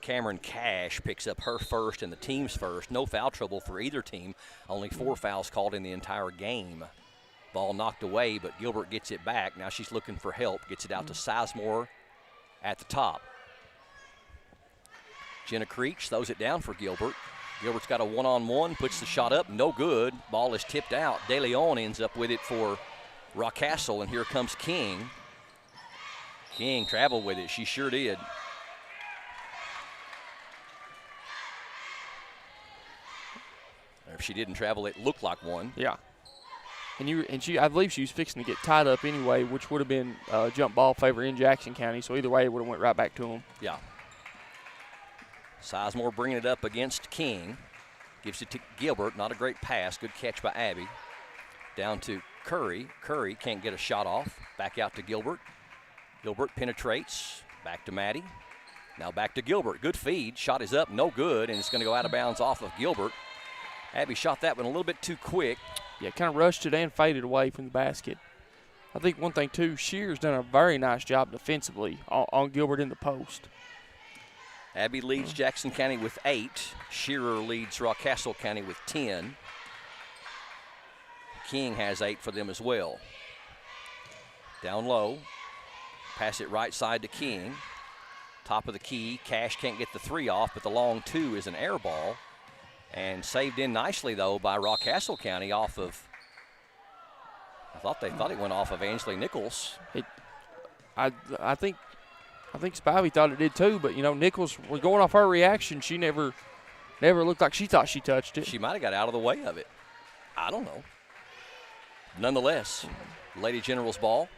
Cameron Cash picks up her first and the team's first. No foul trouble for either team. Only 4 fouls called in the entire game. Ball knocked away, but Gilbert gets it back. Now she's looking for help. Gets it out to Sizemore at the top. Jenna Creech throws it down for Gilbert. Gilbert's got a one-on-one, puts the shot up, no good. Ball is tipped out. De Leon ends up with it for Rockcastle, and here comes King. King traveled with it. She sure did. If she didn't travel, it looked like one. Yeah. And I believe she was fixing to get tied up anyway, which would have been jump ball favor in Jackson County. So either way, it would have went right back to them. Yeah. Sizemore bringing it up against King. Gives it to Gilbert. Not a great pass. Good catch by Abby. Down to Curry. Curry can't get a shot off. Back out to Gilbert. Gilbert penetrates. Back to Maddie. Now back to Gilbert. Good feed. Shot is up. No good. And it's going to go out of bounds off of Gilbert. Abby shot that one a little bit too quick. Yeah, kind of rushed it and faded away from the basket. I think one thing, too, Shear's done a very nice job defensively on Gilbert in the post. Abby leads Jackson County with 8. Shearer leads Rockcastle County with 10. King has 8 for them as well. Down low. Pass it right side to King. Top of the key. Cash can't get the 3 off, but the long 2 is an air ball. And saved in nicely, though, by Rockcastle County off of, they thought it went off of Ansley Nichols. I think Spivey thought it did too, but, Nichols was going off her reaction. She never looked like she thought she touched it. She might have got out of the way of it. I don't know. Nonetheless, Lady General's ball.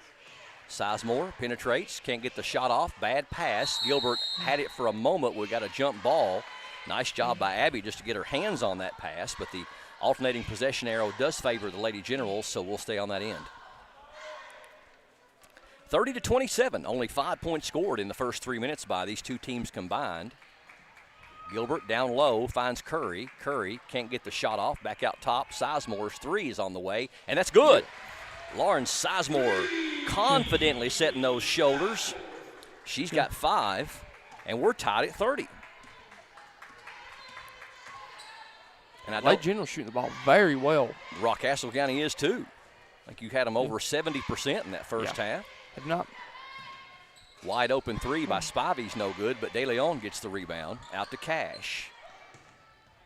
Sizemore penetrates, can't get the shot off. Bad pass. Gilbert had it for a moment. We got a jump ball. Nice job by Abby just to get her hands on that pass, but the alternating possession arrow does favor the Lady Generals, so we'll stay on that end. 30-27, only 5 points scored in the first 3 minutes by these two teams combined. Gilbert down low finds Curry. Curry can't get the shot off. Back out top. Sizemore's 3 is on the way, and that's good. Lauren Sizemore confidently setting those shoulders. She's got 5, and we're tied at 30. And Lake General shooting the ball very well. Rockcastle County is too. I think you had them over 70% in that first half. Have not. Wide open 3 by Spivey's no good, but De Leon gets the rebound. Out to Cash.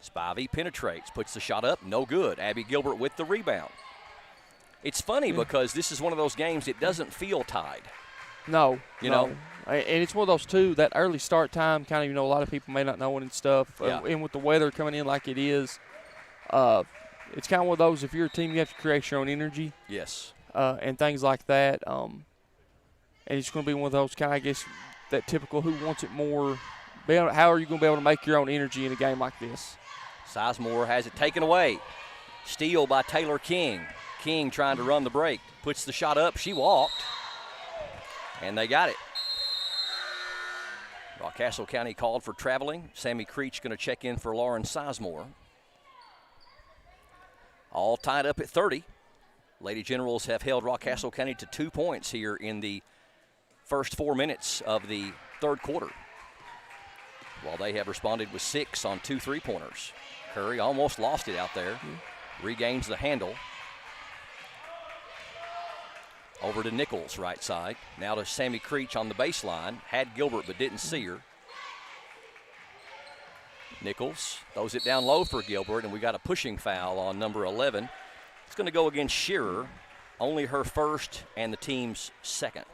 Spivey penetrates, puts the shot up, no good. Abby Gilbert with the rebound. It's funny because this is one of those games, it doesn't feel tied. No. You know? And it's one of those, too, that early start time, kind of, a lot of people may not know it and stuff. Yeah. And with the weather coming in like it is, it's kind of one of those, if you're a team, you have to create your own energy. Yes. And things like that. And it's going to be one of those kind of, I guess, that typical who wants it more. How are you going to be able to make your own energy in a game like this? Sizemore has it taken away. Steal by Taylor King. King trying to run the break. Puts the shot up. She walked. And they got it. Rockcastle County called for traveling. Sammy Creech going to check in for Lauren Sizemore. All tied up at 30. Lady Generals have held Rockcastle County to 2 points here in the first 4 minutes of the third quarter, while they have responded with 6 on 2 3-pointers. Curry almost lost it out there. Regains the handle. Over to Nichols, right side. Now to Sammy Creech on the baseline. Had Gilbert but didn't see her. Nichols throws it down low for Gilbert, and we got a pushing foul on number 11. It's going to go against Shearer. Only her first and the team's second.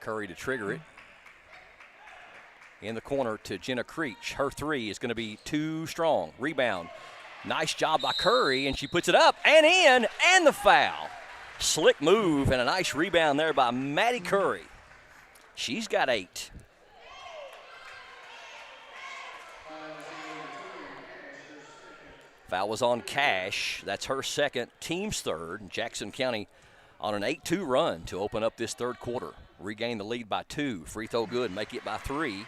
Curry to trigger it. In the corner to Jenna Creech. Her 3 is going to be too strong. Rebound. Nice job by Curry, and she puts it up and in, and the foul. Slick move and a nice rebound there by Maddie Curry. She's got 8. Foul was on Cash. That's her second, team's third. Jackson County on an 8-2 run to open up this third quarter. Regain the lead by 2. Free throw good, make it by 3.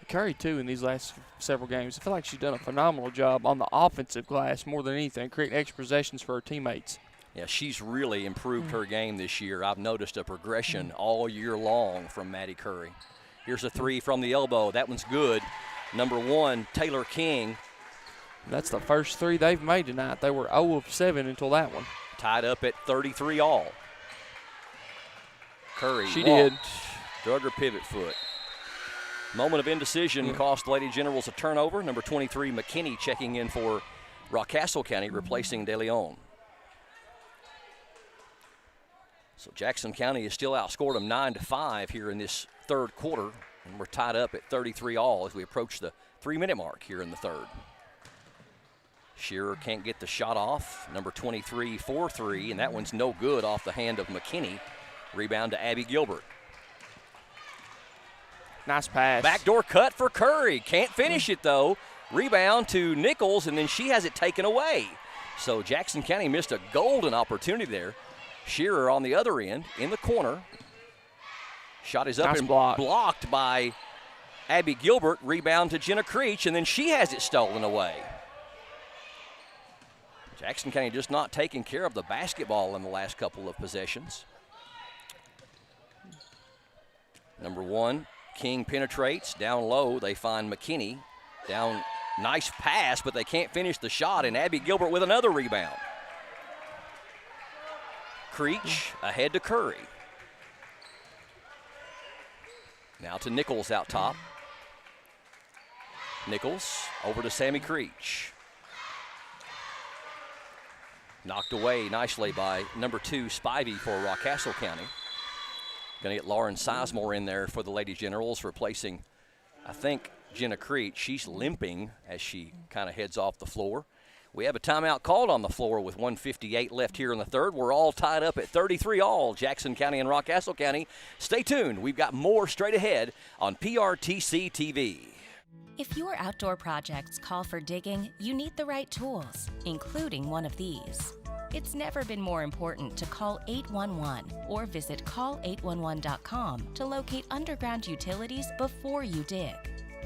Curry, too, in these last several games. I feel like she's done a phenomenal job on the offensive glass more than anything, creating extra possessions for her teammates. Yeah, she's really improved her game this year. I've noticed a progression all year long from Maddie Curry. Here's a three from the elbow. That one's good. Number 1, Taylor King. That's the first 3 they've made tonight. They were 0 of 7 until that one. Tied up at 33 all. Curry She walked, did. drug her pivot foot. Moment of indecision cost Lady Generals a turnover. Number 23, McKinney, checking in for Rockcastle County, replacing De Leon. So Jackson County has still outscored them 9-5 here in this third quarter, and we're tied up at 33 all as we approach the 3-minute mark here in the third. Shearer can't get the shot off. Number 23, 4-3, and that one's no good off the hand of McKinney. Rebound to Abby Gilbert. Nice pass. Backdoor cut for Curry. Can't finish it, though. Rebound to Nichols, and then she has it taken away. So Jackson County missed a golden opportunity there. Shearer on the other end, in the corner. Shot is up Nice and block. blocked by Abby Gilbert. Rebound to Jenna Creech, and then she has it stolen away. Jackson County just not taking care of the basketball in the last couple of possessions. Number 1, King penetrates. Down low, they find McKinney. Down, nice pass, but they can't finish the shot, and Abby Gilbert with another rebound. Creech ahead to Curry. Now to Nichols out top. Nichols over to Sammy Creech. Knocked away nicely by number 2, Spivey for Rockcastle County. Going to get Lauren Sizemore in there for the Lady Generals, replacing, I think, Jenna Creech. She's limping as she kind of heads off the floor. We have a timeout called on the floor with 1:58 left here in the third. We're all tied up at 33 all, Jackson County and Rockcastle County. Stay tuned. We've got more straight ahead on PRTC TV. If your outdoor projects call for digging, you need the right tools, including one of these. It's never been more important to call 811 or visit call811.com to locate underground utilities before you dig.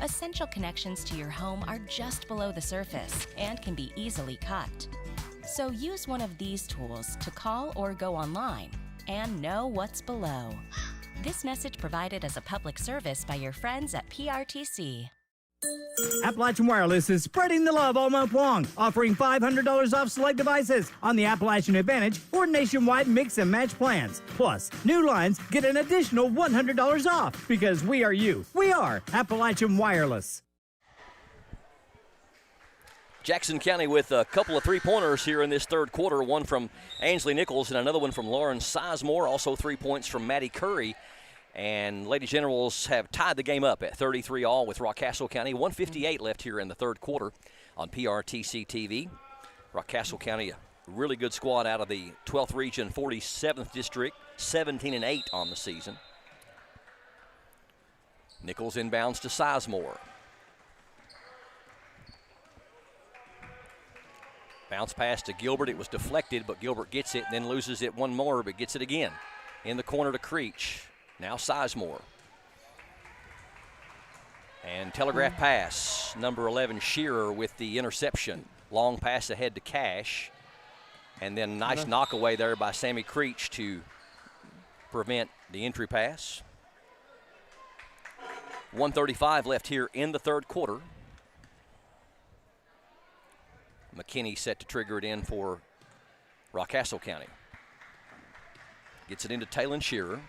Essential connections to your home are just below the surface and can be easily cut. So use one of these tools to call or go online and know what's below. This message provided as a public service by your friends at PRTC. Appalachian Wireless is spreading the love all month long, offering $500 off select devices on the Appalachian Advantage or nationwide mix and match plans. Plus, new lines get an additional $100 off because we are you. We are Appalachian Wireless. Jackson County with a couple of three-pointers here in this third quarter, one from Ainsley Nichols and another one from Lauren Sizemore, also 3 points from Maddie Curry. And Lady Generals have tied the game up at 33 all with Rockcastle County. 1:58 left here in the third quarter on PRTC TV. Rockcastle County, a really good squad out of the 12th region, 47th district, 17-8 on the season. Nichols inbounds to Sizemore. Bounce pass to Gilbert. It was deflected, but Gilbert gets it and then loses it one more, but gets it again. In the corner to Creech. Now Sizemore. And telegraph pass. Number 11, Shearer with the interception. Long pass ahead to Cash. And then nice knockaway there by Sammy Creech to prevent the entry pass. 1:35 left here in the third quarter. McKinney set to trigger it in for Rockcastle County. Gets it into Taylon Shearer.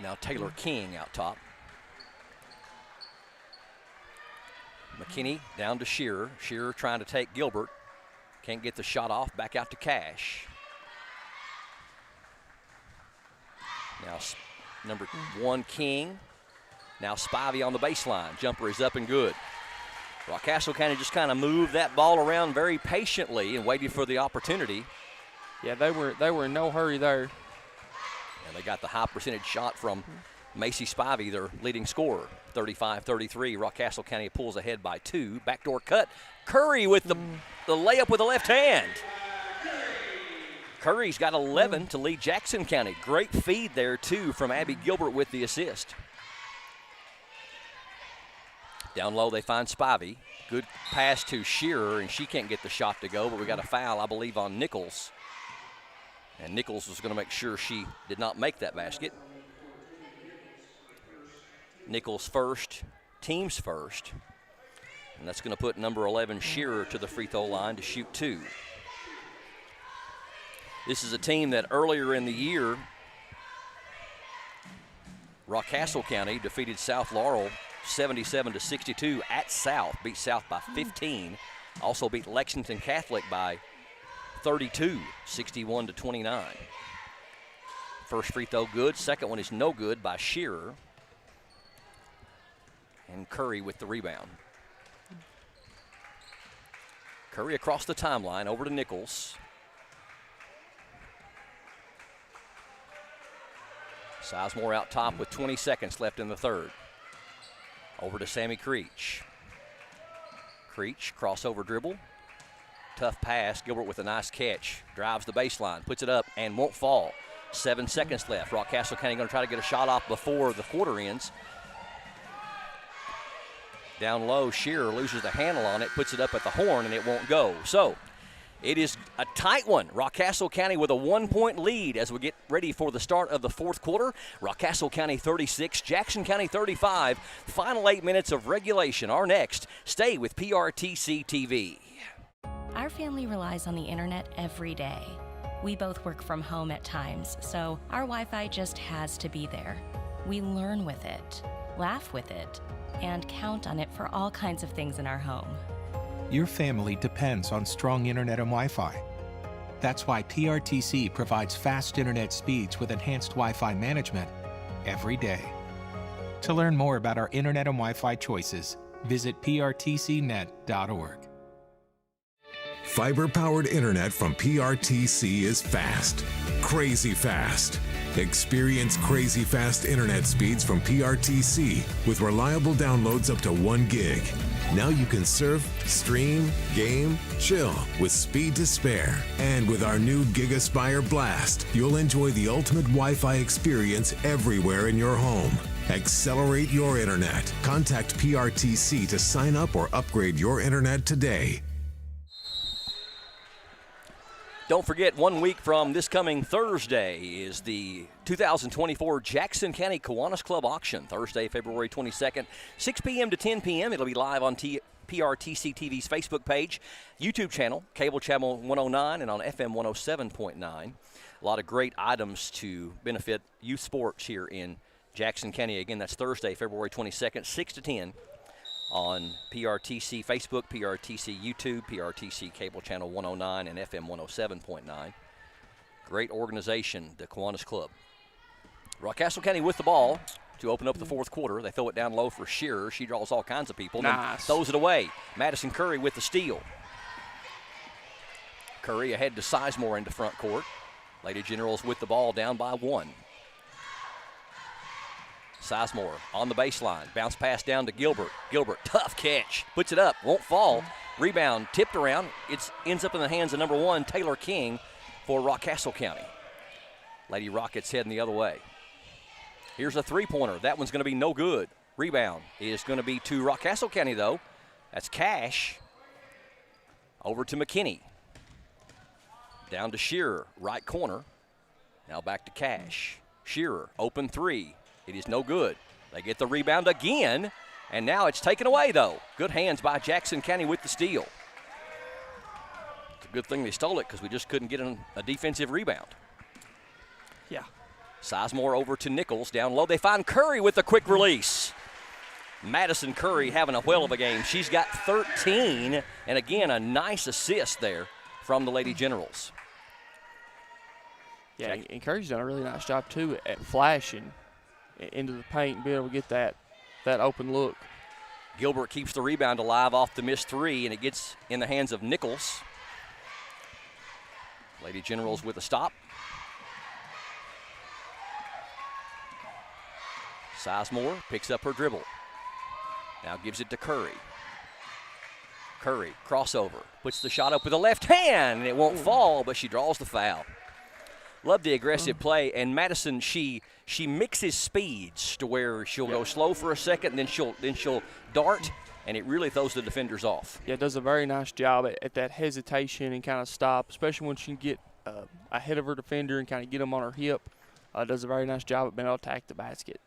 Now Taylor King out top. McKinney down to Shearer. Shearer trying to take Gilbert. Can't get the shot off. Back out to Cash. Now number 1, King. Now Spivey on the baseline. Jumper is up and good. Rockcastle County just kind of moved that ball around very patiently and waited for the opportunity. Yeah, they were in no hurry there. And they got the high percentage shot from Macy Spivey, their leading scorer. 35-33. Rockcastle County pulls ahead by 2. Backdoor cut. Curry with the layup with the left hand. Curry's got 11 to lead Jackson County. Great feed there, too, from Abby Gilbert with the assist. Down low, they find Spivey. Good pass to Shearer, and she can't get the shot to go, but we got a foul, I believe, on Nichols. And Nichols was going to make sure she did not make that basket. Nichols first, team's first. And that's going to put number 11, Shearer, to the free throw line to shoot 2. This is a team that earlier in the year, Rockcastle County defeated South Laurel 77-62 at South, beat South by 15. Also beat Lexington Catholic by 32, 61-29. First free throw good, second one is no good by Shearer. And Curry with the rebound. Curry across the timeline, over to Nichols. Sizemore out top with 20 seconds left in the third. Over to Sammy Creech. Creech, crossover dribble. Tough pass. Gilbert with a nice catch. Drives the baseline, puts it up, and won't fall. 7 seconds left. Rockcastle County going to try to get a shot off before the quarter ends. Down low, Shearer loses the handle on it, puts it up at the horn, and it won't go. So it is a tight one. Rockcastle County with a 1-point lead as we get ready for the start of the fourth quarter. Rockcastle County 36, Jackson County 35. Final 8 minutes of regulation are next. Stay with PRTC TV. Our family relies on the internet every day. We both work from home at times, so our Wi-Fi just has to be there. We learn with it, laugh with it, and count on it for all kinds of things in our home. Your family depends on strong internet and Wi-Fi. That's why PRTC provides fast internet speeds with enhanced Wi-Fi management every day. To learn more about our internet and Wi-Fi choices, visit prtcnet.org. Fiber-powered internet from PRTC is fast. Crazy fast. Experience crazy fast internet speeds from PRTC with reliable downloads up to 1 gig. Now you can surf, stream, game, chill with speed to spare. And with our new GigaSpire Blast, you'll enjoy the ultimate Wi-Fi experience everywhere in your home. Accelerate your internet. Contact PRTC to sign up or upgrade your internet today. Don't forget, 1 week from this coming Thursday is the 2024 Jackson County Kiwanis Club Auction. Thursday, February 22nd, 6 p.m. to 10 p.m. It'll be live on PRTC TV's Facebook page, YouTube channel, cable channel 109, and on FM 107.9. A lot of great items to benefit youth sports here in Jackson County. Again, that's Thursday, February 22nd, 6 to 10. On PRTC Facebook, PRTC YouTube, PRTC Cable Channel 109, and FM 107.9. Great organization, the Kiwanis Club. Rockcastle County with the ball to open up the fourth quarter. They throw it down low for Shearer. She draws all kinds of people. Nice. Throws it away. Madison Curry with the steal. Curry ahead to Sizemore into front court. Lady Generals with the ball down by 1. Sizemore on the baseline. Bounce pass down to Gilbert. Gilbert, tough catch. Puts it up. Won't fall. Rebound tipped around. It ends up in the hands of number 1, Taylor King, for Rockcastle County. Lady Rockets heading the other way. Here's a three-pointer. That one's going to be no good. Rebound is going to be to Rockcastle County, though. That's Cash. Over to McKinney. Down to Shearer, right corner. Now back to Cash. Shearer, open three. It is no good. They get the rebound again, and now it's taken away, though. Good hands by Jackson County with the steal. It's a good thing they stole it because we just couldn't get a defensive rebound. Yeah. Sizemore over to Nichols. Down low, they find Curry with a quick release. Madison Curry having a whale of a game. She's got 13, and again, a nice assist there from the Lady Generals. Yeah, and Curry's done a really nice job, too, at flashing into the paint and be able to get that open look. Gilbert keeps the rebound alive off the missed three, and it gets in the hands of Nichols. Lady Generals with a stop. Sizemore picks up her dribble. Now gives it to Curry. Curry, crossover, puts the shot up with the left hand, and it won't fall, but she draws the foul. Love the aggressive play. And Madison, she mixes speeds to where she'll go slow for a second, and then she'll dart, and it really throws the defenders off. Yeah, does a very nice job at that hesitation and kind of stop, especially when she can get ahead of her defender and kind of get them on her hip. Does a very nice job at being able to attack the basket.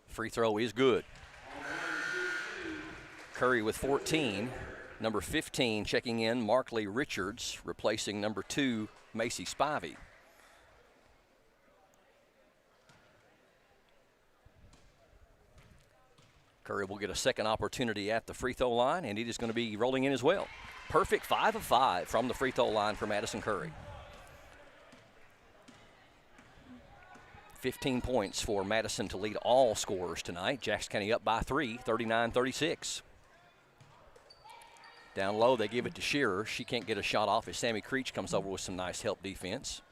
Free throw is good. Curry with 14. Number 15 checking in, Markley Richards, replacing number 2, Macy Spivey. Curry will get a second opportunity at the free throw line, and it is going to be rolling in as well. Perfect 5 of 5 from the free throw line for Madison Curry. 15 points for Madison to lead all scorers tonight. Jackson County up by 3, 39-36. Down low, they give it to Shearer. She can't get a shot off as Sammy Creech comes over with some nice help defense.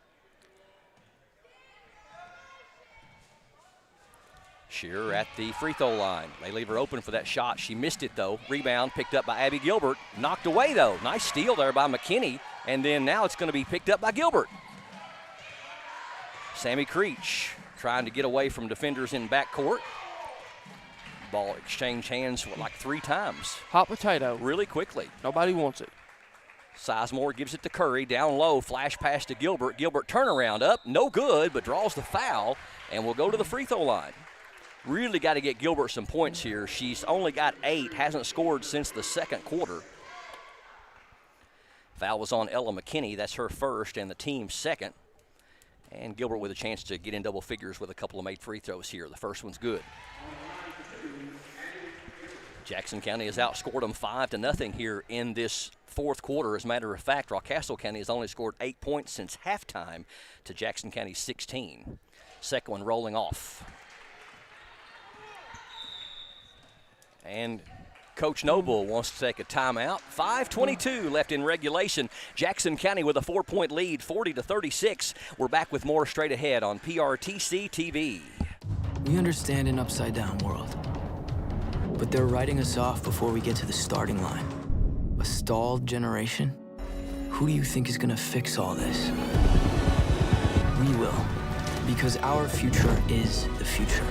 Shearer at the free throw line. They leave her open for that shot. She missed it, though. Rebound picked up by Abby Gilbert. Knocked away, though. Nice steal there by McKinney. And then now it's going to be picked up by Gilbert. Sammy Creech trying to get away from defenders in backcourt. Ball exchanged hands like 3 times. Hot potato. Really quickly. Nobody wants it. Sizemore gives it to Curry. Down low, flash pass to Gilbert. Gilbert turnaround up. No good, but draws the foul and will go to the free throw line. Really got to get Gilbert some points here. She's only got 8, hasn't scored since the second quarter. Foul was on Ella McKinney. That's her first and the team's second. And Gilbert with a chance to get in double figures with a couple of made free throws here. The first one's good. Jackson County has outscored them 5-0 here in this fourth quarter. As a matter of fact, Rockcastle County has only scored 8 points since halftime to Jackson County's 16. Second one rolling off. And Coach Noble wants to take a timeout. 5:22 left in regulation. Jackson County with a 4-point lead, 40-36. We're back with more straight ahead on PRTC TV. We understand an upside-down world, but they're writing us off before we get to the starting line. A stalled generation? Who do you think is gonna fix all this? We will, because our future is the future.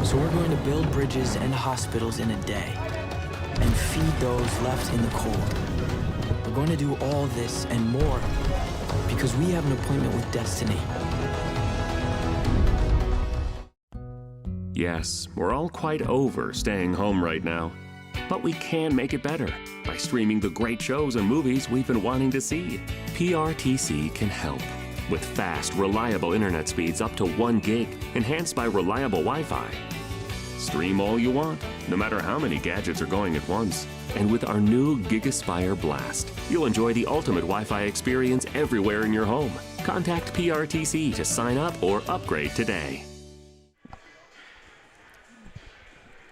So we're going to build bridges and hospitals in a day and feed those left in the cold. We're going to do all this and more because we have an appointment with destiny. Yes, we're all quite over staying home right now. But we can make it better by streaming the great shows and movies we've been wanting to see. PRTC can help with fast, reliable internet speeds up to 1 gig, enhanced by reliable Wi-Fi. Stream all you want, no matter how many gadgets are going at once. And with our new GigaSpire Blast, you'll enjoy the ultimate Wi-Fi experience everywhere in your home. Contact PRTC to sign up or upgrade today.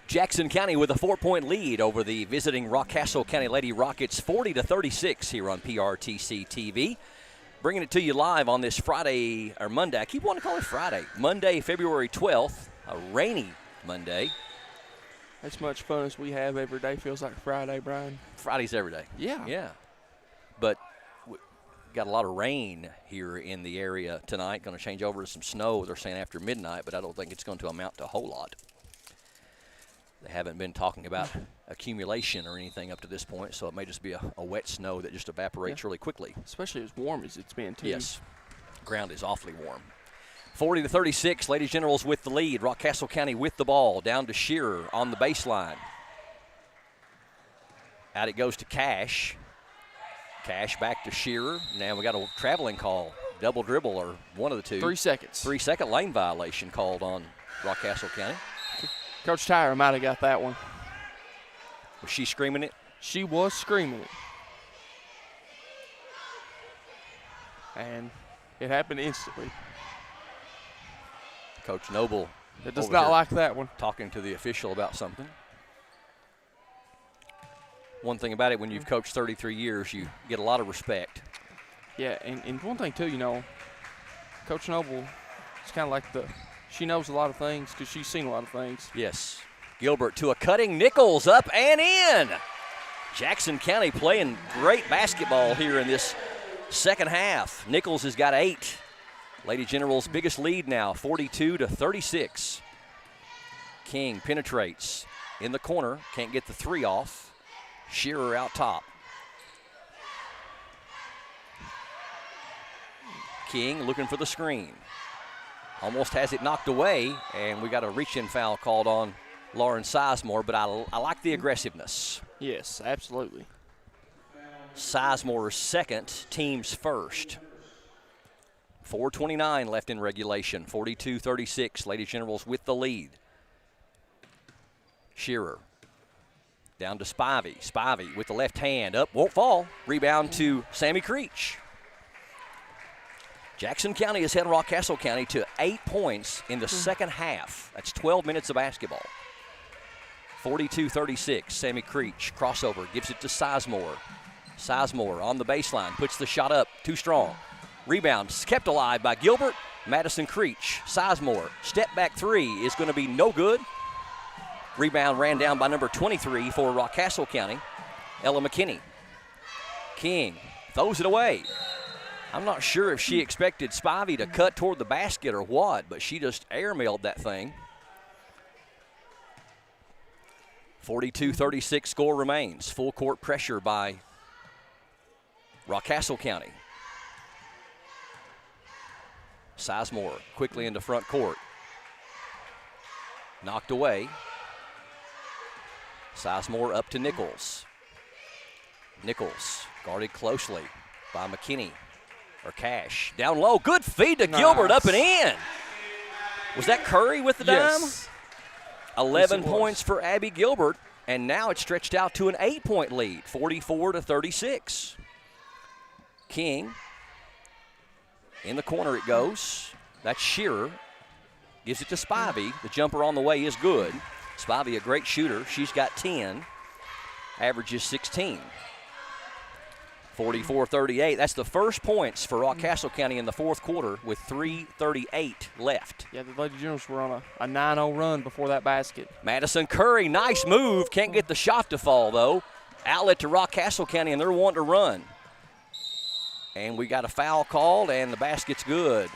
Jackson County with a 4-point lead over the visiting Rockcastle County Lady Rockets, 40-36 here on PRTC TV. Bringing it to you live on this Friday, or Monday. I keep wanting to call it Friday. Monday, February 12th, a rainy Monday. As much fun as we have every day feels like Friday, Brian. Friday's every day. Yeah. Yeah. But we got a lot of rain here in the area tonight. Going to change over to some snow, they're saying, after midnight, but I don't think it's going to amount to a whole lot. They haven't been talking about accumulation or anything up to this point, so it may just be a wet snow that just evaporates really quickly. Especially as warm as it's been, too. Yes. Ground is awfully warm. 40-36, Lady Generals with the lead. Rockcastle County with the ball. Down to Shearer on the baseline. Out it goes to Cash. Cash back to Shearer. Now we got a traveling call. Double dribble or one of the two. 3 seconds. 3-second lane violation called on Rockcastle County. Coach Tyra might have got that one. Was she screaming it? She was screaming it. And it happened instantly. Coach Noble. It does not like that one. Talking to the official about something. One thing about it, when you've coached 33 years, you get a lot of respect. Yeah, and one thing, too, you know, Coach Noble is kind of like she knows a lot of things because she's seen a lot of things. Yes. Gilbert to a cutting Nichols, up and in. Jackson County playing great basketball here in this second half. Nichols has got 8. Lady General's biggest lead now, 42-36. King penetrates in the corner, can't get the three off. Shearer out top. King looking for the screen. Almost has it knocked away, and we got a reach-in foul called on Lauren Sizemore, but I like the aggressiveness. Yes, absolutely. Sizemore's second, team's first. 4:29 left in regulation, 42-36. Lady Generals with the lead. Shearer down to Spivey. Spivey with the left hand, up, won't fall. Rebound to Sammy Creech. Jackson County has held Rockcastle County to 8 points in the second half. That's 12 minutes of basketball. 42-36, Sammy Creech, crossover, gives it to Sizemore. Sizemore on the baseline, puts the shot up, too strong. Rebound kept alive by Gilbert. Madison Creech, Sizemore, step back three is going to be no good. Rebound ran down by number 23 for Rockcastle County, Ella McKinney. King throws it away. I'm not sure if she expected Spivey to cut toward the basket or what, but she just airmailed that thing. 42-36 score remains. Full court pressure by Rockcastle County. Sizemore quickly into front court. Knocked away. Sizemore up to Nichols. Nichols guarded closely by McKinney. Or Cash. Down low. Good feed to Gilbert, up and in. Was that Curry with the dime? Yes. 11 yes, points for Abby Gilbert, and now it's stretched out to an 8-point lead, 44-36. King. In the corner it goes. That's Shearer. Gives it to Spivey. The jumper on the way is good. Spivey, a great shooter. She's got 10. Averages 16. 44-38. That's the first points for Rockcastle County in the fourth quarter with 3:38 left. Yeah, the Lady Generals were on a 9-0 run before that basket. Madison Curry, nice move. Can't get the shot to fall, though. Outlet to Rockcastle County, and they're wanting to run. And we got a foul called, and the basket's good.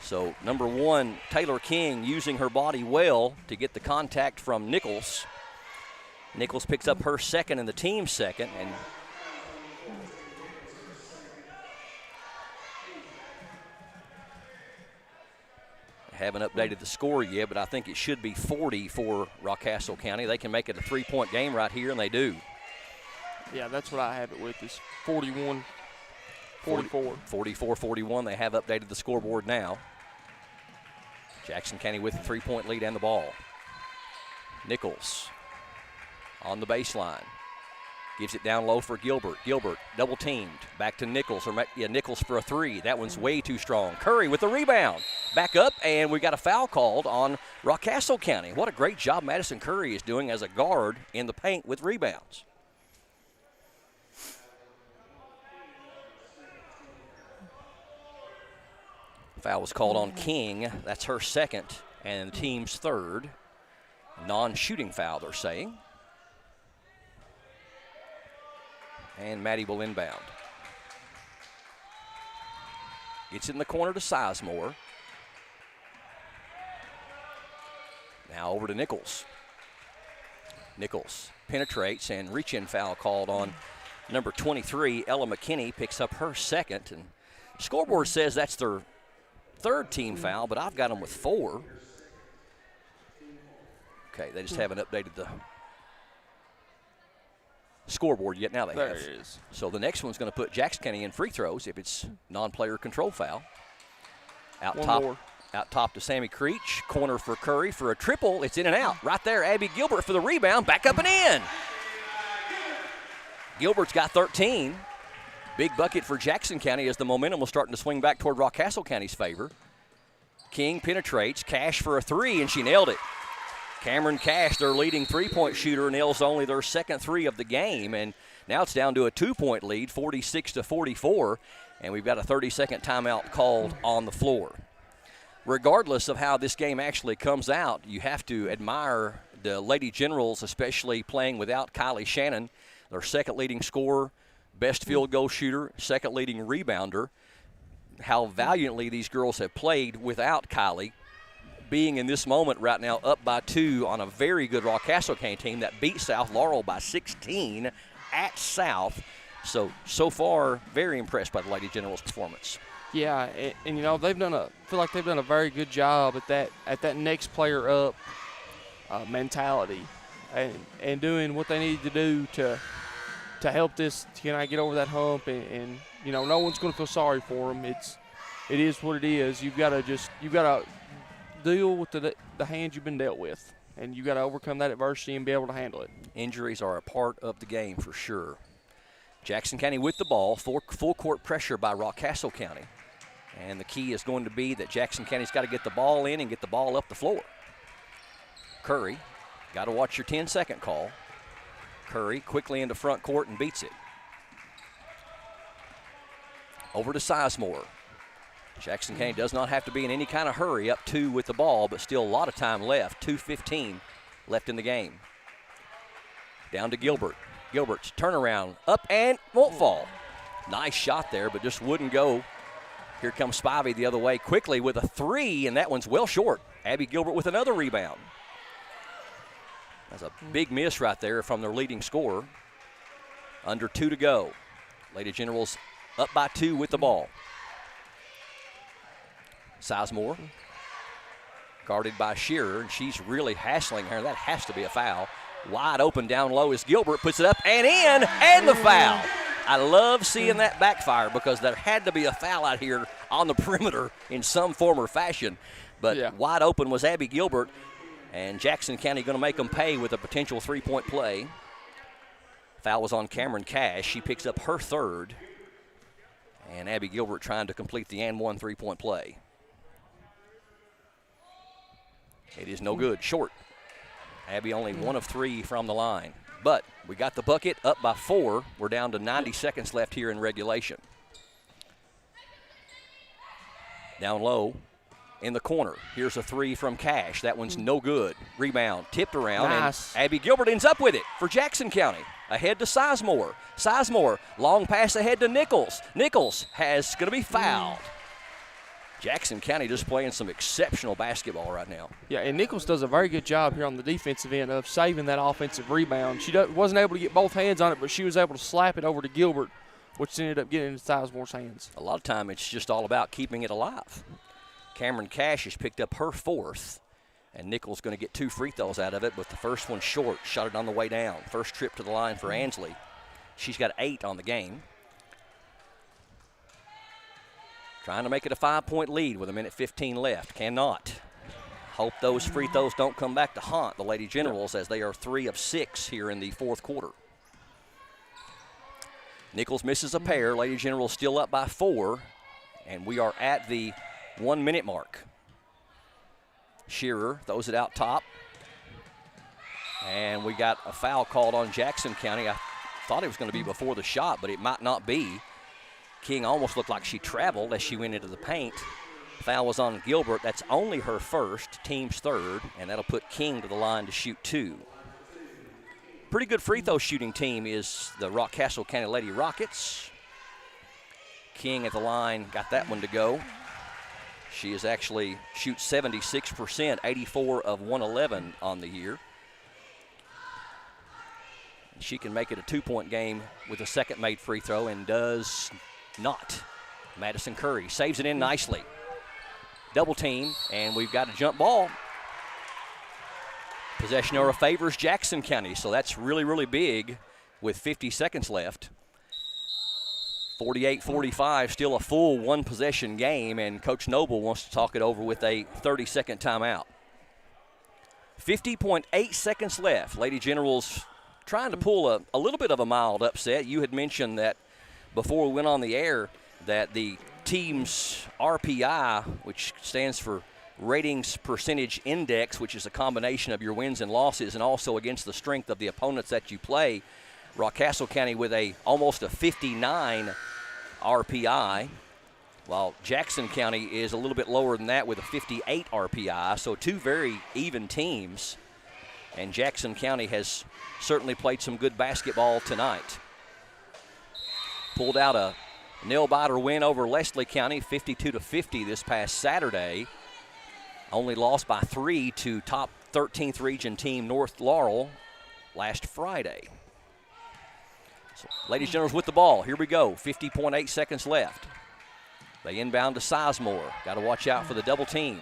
So, number one, Taylor King using her body well to get the contact from Nichols. Nichols picks up her second and the team's second, and haven't updated the score yet, but I think it should be 40 for Rockcastle County. They can make it a three-point game right here, and they do. Yeah, that's what I have it with, is 41-44. 44-41. They have updated the scoreboard now. Jackson County with a three-point lead and the ball. Nichols on the baseline. Gives it down low for Gilbert. Gilbert double teamed. Back to Nichols. Nichols for a three. That one's way too strong. Curry with the rebound. Back up, and we got a foul called on Rockcastle County. What a great job Madison Curry is doing as a guard in the paint with rebounds. Foul was called on King. That's her second and the team's third. Non-shooting foul, they're saying. And Maddie will inbound. Gets in the corner to Sizemore. Now over to Nichols. Nichols penetrates, and reach-in foul called on number 23. Ella McKinney picks up her second. And scoreboard says that's their third team foul, but I've got them with 4. Okay, they just haven't updated the scoreboard yet. Now they have. There it is. So the next one's going to put Jackson County in free throws if it's non-player control foul. Out top to Sammy Creech. Corner for Curry for a triple. It's in and out. Right there, Abby Gilbert for the rebound. Back up and in. Gilbert's got 13. Big bucket for Jackson County as the momentum was starting to swing back toward Rockcastle County's favor. King penetrates. Cash for a three, and she nailed it. Cameron Cash, their leading three-point shooter, nails only their second three of the game, and now it's down to a 2-point lead, 46-44, and we've got a 30-second timeout called on the floor. Regardless of how this game actually comes out, you have to admire the Lady Generals, especially playing without Kylie Shannon, their second leading scorer, best field goal shooter, second leading rebounder. how valiantly these girls have played without Kylie, being in this moment right now up by 2 on a very good Rockcastle County team that beat South Laurel by 16 at South. So far, very impressed by the Lady Generals' performance. Yeah, and you know, feel like they've done a very good job at that next player up mentality, and doing what they need to do to help this get over that hump, and you know, no one's going to feel sorry for them. It is what it is. You've got to deal with the hand you've been dealt with, and you got to overcome that adversity and be able to handle it. Injuries are a part of the game for sure. Jackson County with the ball, full court pressure by Rockcastle County. And the key is going to be that Jackson County's got to get the ball in and get the ball up the floor. Curry, got to watch your 10-second call. Curry quickly into front court and beats it. Over to Sizemore. Jackson County does not have to be in any kind of hurry, up 2 with the ball, but still a lot of time left, 2:15 left in the game. Down to Gilbert. Gilbert's turnaround, up and won't fall. Nice shot there, but just wouldn't go. Here comes Spivey the other way quickly with a 3, and that one's well short. Abby Gilbert with another rebound. That's a big miss right there from their leading scorer. Under 2 to go. Lady Generals up by 2 with the ball. Sizemore guarded by Shearer, and she's really hassling her. That has to be a foul. Wide open down low as Gilbert puts it up and in, and the foul. I love seeing that backfire because there had to be a foul out here on the perimeter in some form or fashion. But wide open was Abby Gilbert, and Jackson County going to make them pay with a potential 3-point play. Foul was on Cameron Cash. She picks up her 3rd. And Abby Gilbert trying to complete the and 1 3-point play. It is no good, short. Abby only 1 of 3 from the line. But we got the bucket, up by 4. We're down to 90 seconds left here in regulation. Down low in the corner. Here's a 3 from Cash. That one's no good. Rebound tipped around, nice. And Abby Gilbert ends up with it for Jackson County. Ahead to Sizemore. Sizemore, long pass ahead to Nichols. Nichols has going to be fouled. Jackson County just playing some exceptional basketball right now. Yeah, and Nichols does a very good job here on the defensive end of saving that offensive rebound. She wasn't able to get both hands on it, but she was able to slap it over to Gilbert, which ended up getting into Sizemore's hands. A lot of time it's just all about keeping it alive. Cameron Cash has picked up her 4th, and Nichols going to get 2 free throws out of it, but the first one short, shot it on the way down. First trip to the line for Ansley. She's got 8 on the game. Trying to make it a 5-point lead with 1:15 left. Cannot. Hope those free throws don't come back to haunt the Lady Generals as they are 3 of 6 here in the 4th quarter. Nichols misses a pair. Lady Generals still up by 4, and we are at the 1-minute mark. Shearer throws it out top, and we got a foul called on Jackson County. I thought it was going to be before the shot, but it might not be. King almost looked like she traveled as she went into the paint. Foul was on Gilbert. That's only her 1st, team's 3rd, and that'll put King to the line to shoot 2. Pretty good free throw shooting team is the Rockcastle County Lady Rockets. King at the line got that one to go. She is actually shoots 76%, 84 of 111 on the year. She can make it a 2-point game with a second made free throw and does not. Madison Curry saves it in nicely. Double team, and we've got a jump ball. Possession arrow favors Jackson County, so that's really, really big with 50 seconds left. 48-45, still a full 1-possession game, and Coach Noble wants to talk it over with a 30-second timeout. 50.8 seconds left. Lady Generals trying to pull a little bit of a mild upset. You had mentioned that before we went on the air that the team's RPI, which stands for Ratings Percentage Index, which is a combination of your wins and losses and also against the strength of the opponents that you play. Rockcastle County with almost a 59 RPI, while Jackson County is a little bit lower than that with a 58 RPI. So 2 very even teams, and Jackson County has certainly played some good basketball tonight. Pulled out a Nail-biter win over Leslie County, 52-50 this past Saturday. Only lost by 3 to top 13th region team North Laurel last Friday. So, Ladies Generals with the ball. Here we go. 50.8 seconds left. They inbound to Sizemore. Got to watch out for the double team.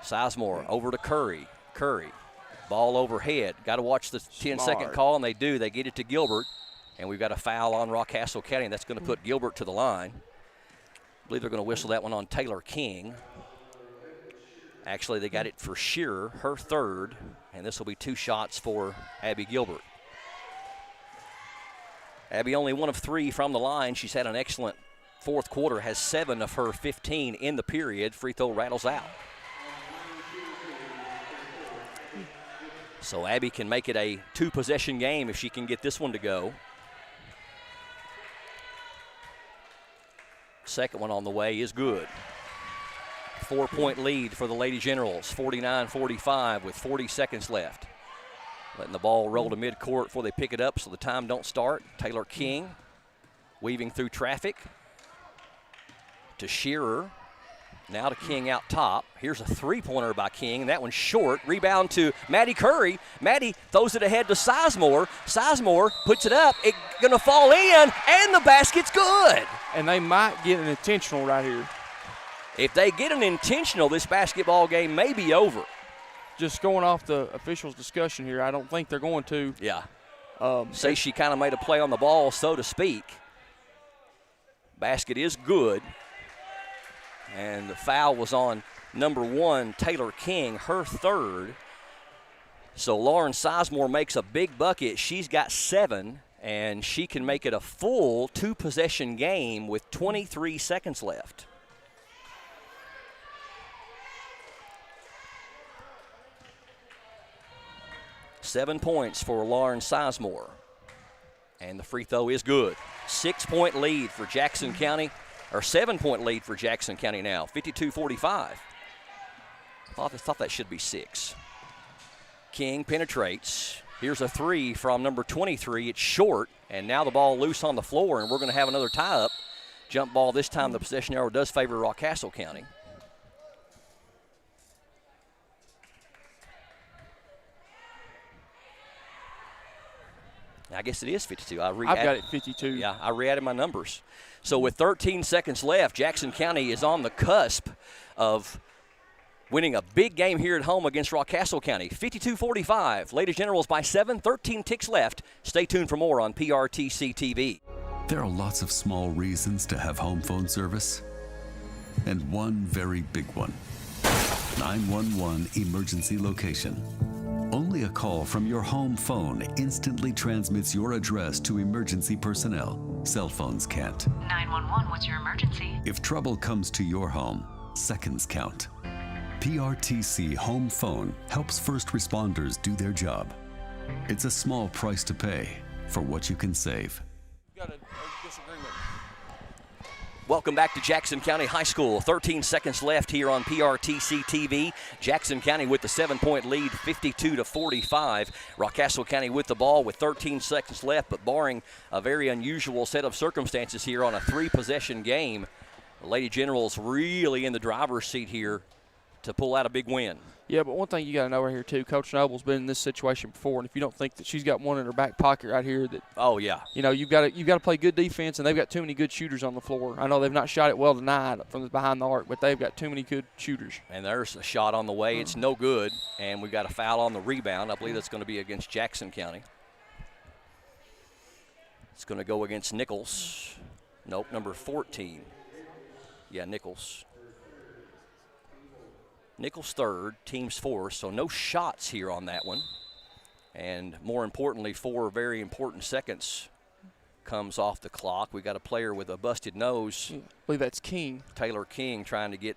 Sizemore over to Curry. Curry, ball overhead. Got to watch the 10-second call, and they do. They get it to Gilbert, and we've got a foul on Rockcastle County, and that's going to put Gilbert to the line. I believe they're going to whistle that one on Taylor King. Actually, they got it for Shearer, her third, and this will be 2 shots for Abby Gilbert. Abby only 1 of 3 from the line. She's had an excellent fourth quarter, has 7 of her 15 in the period. Free throw rattles out. So Abby can make it a 2-possession game if she can get this one to go. Second one on the way is good. 4-point lead for the Lady Generals, 49-45 with 40 seconds left. Letting the ball roll to midcourt before they pick it up so the time don't start. Taylor King weaving through traffic to Shearer. Now to King out top. Here's a 3-pointer by King. That one's short. Rebound to Maddie Curry. Maddie throws it ahead to Sizemore. Sizemore puts it up. It's going to fall in, and the basket's good. And they might get an intentional right here. If they get an intentional, this basketball game may be over. Just going off the officials' discussion here, I don't think they're going to. Yeah. Say she kind of made a play on the ball, so to speak. Basket is good. And the foul was on number 1, Taylor King, her third. So Lauren Sizemore makes a big bucket. She's got 7, and she can make it a full 2-possession game with 23 seconds left. Seven points for Lauren Sizemore. And the free throw is good. 6-point lead for Jackson County. Or 7-point lead for Jackson County now, 52-45. Thought that should be 6. King penetrates. Here's a 3 from number 23. It's short, and now the ball loose on the floor, and we're going to have another tie-up. Jump ball this time. The possession arrow does favor Rockcastle County. I guess it is 52. I've got it 52. Yeah, I re-added my numbers. So with 13 seconds left, Jackson County is on the cusp of winning a big game here at home against Rockcastle County. 52-45. Ladies Generals by 7, 13 ticks left. Stay tuned for more on PRTC TV. There are lots of small reasons to have home phone service, and one very big one. 911 emergency location. Only a call from your home phone instantly transmits your address to emergency personnel. Cell phones can't. 911, what's your emergency? If trouble comes to your home, seconds count. PRTC Home Phone helps first responders do their job. It's a small price to pay for what you can save. Got a disagreement. Welcome back to Jackson County High School. 13 seconds left here on PRTC TV. Jackson County with the 7-point lead, 52-45. Rockcastle County with the ball with 13 seconds left, but barring a very unusual set of circumstances here on a 3-possession game, the Lady Generals really in the driver's seat here to pull out a big win. Yeah, but one thing you got to know right here too, Coach Noble's been in this situation before, and if you don't think that she's got one in her back pocket right here, that you've got to play good defense, and they've got too many good shooters on the floor. I know they've not shot it well tonight from behind the arc, but they've got too many good shooters. And there's a shot on the way. It's no good, and we've got a foul on the rebound. I believe that's going to be against Jackson County. It's going to go against Nichols. Nope, number 14. Yeah, Nichols. Nichols third, team's fourth, so no shots here on that one. And more importantly, 4 very important seconds comes off the clock. We got a player with a busted nose. I believe that's King. Taylor King trying to get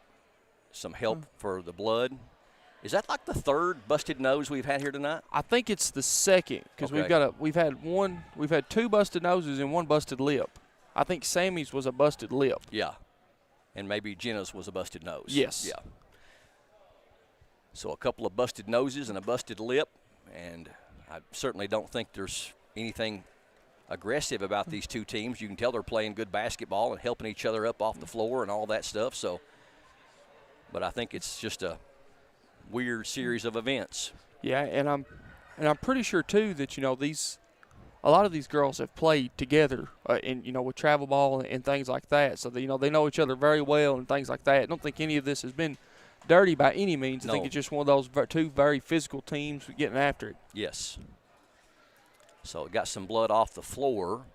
some help for the blood. Is that like the 3rd busted nose we've had here tonight? I think it's the 2nd because we've had 2 busted noses and 1 busted lip. I think Sammy's was a busted lip. Yeah, and maybe Jenna's was a busted nose. Yes. Yeah. So a couple of busted noses and a busted lip, and I certainly don't think there's anything aggressive about these two teams. You can tell they're playing good basketball and helping each other up off the floor and all that stuff. So, but I think it's just a weird series of events. Yeah, and I'm pretty sure too that a lot of these girls have played together, with travel ball and things like that. So they know each other very well and things like that. I don't think any of this has been dirty by any means. I think it's just one of those two very physical teams getting after it. Yes. So it got some blood off the floor,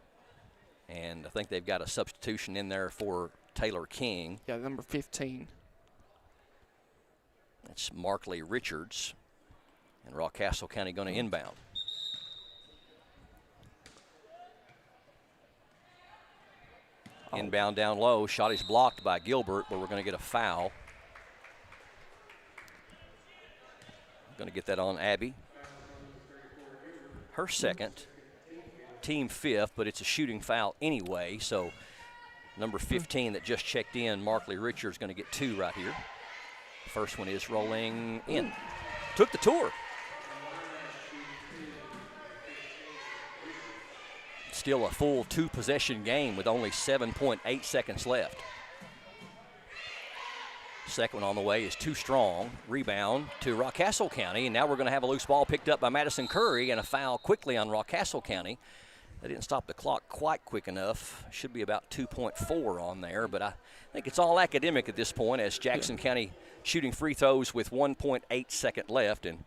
and I think they've got a substitution in there for Taylor King. Yeah, number 15. That's Markley Richards, and Rockcastle County going to inbound. Inbound down low. Shot is blocked by Gilbert, but we're going to get a foul. Going to get that on Abby. Her second, team fifth, but it's a shooting foul anyway. So number 15 that just checked in, Markley Richards, going to get 2 right here. First one is rolling in. Took the tour. Still a full 2-possession game with only 7.8 seconds left. Second one on the way is too strong. Rebound to Rockcastle County, and now we're going to have a loose ball picked up by Madison Curry and a foul quickly on Rockcastle County. They didn't stop the clock quite quick enough. Should be about 2.4 on there, but I think it's all academic at this point as Jackson County shooting free throws with 1.8 second left, and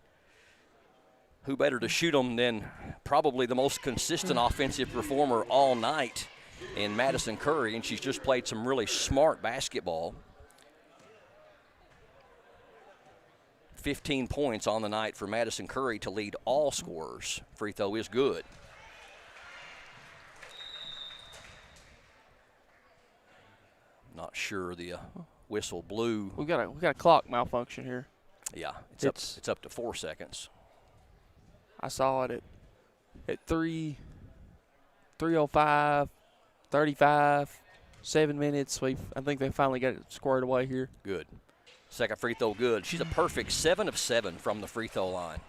who better to shoot them than probably the most consistent offensive performer all night in Madison Curry, and she's just played some really smart basketball. 15 points on the night for Madison Curry to lead all scorers. Free throw is good. Not sure the whistle blew. We got a clock malfunction here. Yeah, it's up to 4 seconds. I saw it at 3:05, 35, 7 minutes. I think they finally got it squared away here. Good. Second free throw good. She's a perfect 7 of 7 from the free throw line.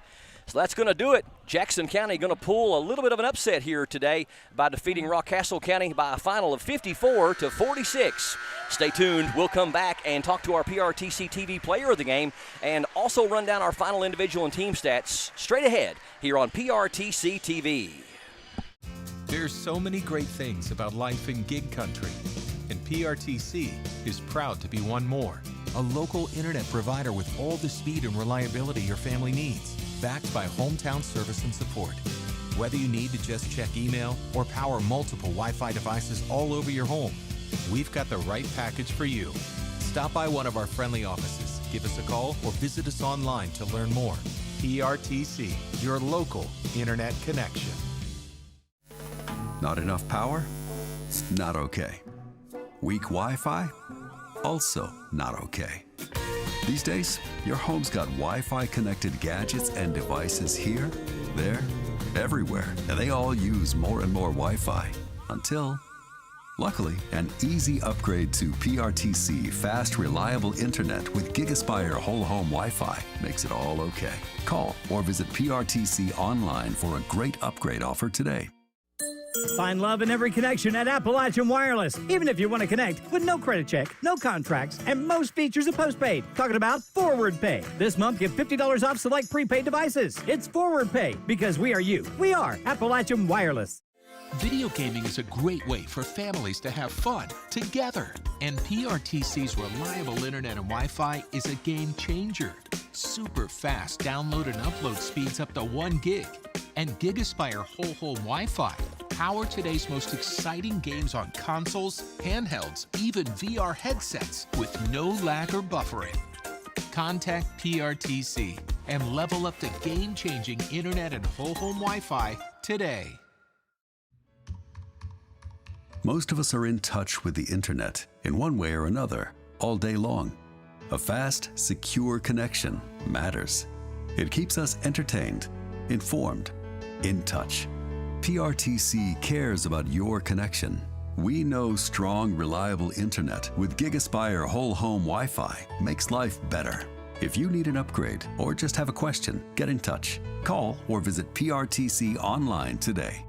So that's going to do it. Jackson County going to pull a little bit of an upset here today by defeating Rockcastle County by a final of 54-46. Stay tuned. We'll come back and talk to our PRTC TV player of the game and also run down our final individual and team stats straight ahead here on PRTC TV. There's so many great things about life in gig country, and PRTC is proud to be one more. A local internet provider with all the speed and reliability your family needs, backed by hometown service and support. Whether you need to just check email or power multiple Wi-Fi devices all over your home, we've got the right package for you. Stop by one of our friendly offices, give us a call, or visit us online to learn more. PRTC, your local internet connection. Not enough power? Not okay. Weak Wi-Fi? Also not okay. These days, your home's got Wi-Fi connected gadgets and devices here, there, everywhere, and they all use more and more Wi-Fi until, luckily, an easy upgrade to PRTC fast, reliable internet with GigaSpire whole home Wi-Fi makes it all okay. Call or visit PRTC online for a great upgrade offer today. Find love in every connection at Appalachian Wireless. Even if you want to connect with no credit check, no contracts, and most features are postpaid. Talking about Forward Pay. This month, get $50 off select prepaid devices. It's Forward Pay because we are you. We are Appalachian Wireless. Video gaming is a great way for families to have fun together. And PRTC's reliable internet and Wi-Fi is a game changer. Super fast download and upload speeds up to 1 gig. And GigaSpire whole home Wi-Fi power today's most exciting games on consoles, handhelds, even VR headsets with no lag or buffering. Contact PRTC and level up to game-changing internet and whole home Wi-Fi today. Most of us are in touch with the internet in one way or another all day long. A fast, secure connection matters. It keeps us entertained, informed, in touch. PRTC cares about your connection. We know strong, reliable internet with GigaSpire whole home Wi-Fi makes life better. If you need an upgrade or just have a question, get in touch. Call or visit PRTC online today.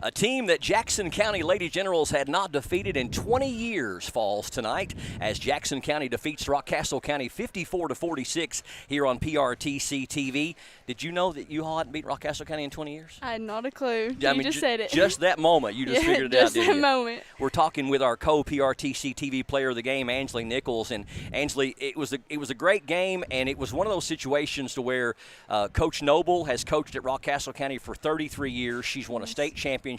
A team that Jackson County Lady Generals had not defeated in 20 years falls tonight as Jackson County defeats Rockcastle County 54-46 here on PRTC TV. Did you know that you all hadn't beat Rockcastle County in 20 years? I had not a clue. I You mean, just said it. Just that moment, you just figured it out, didn't you? Just that moment. We're talking with our co-PRTC TV player of the game, Ansley Nichols, and Ansley, it was a great game, and it was one of those situations to where Coach Noble has coached at Rockcastle County for 33 years. She's won a state championship.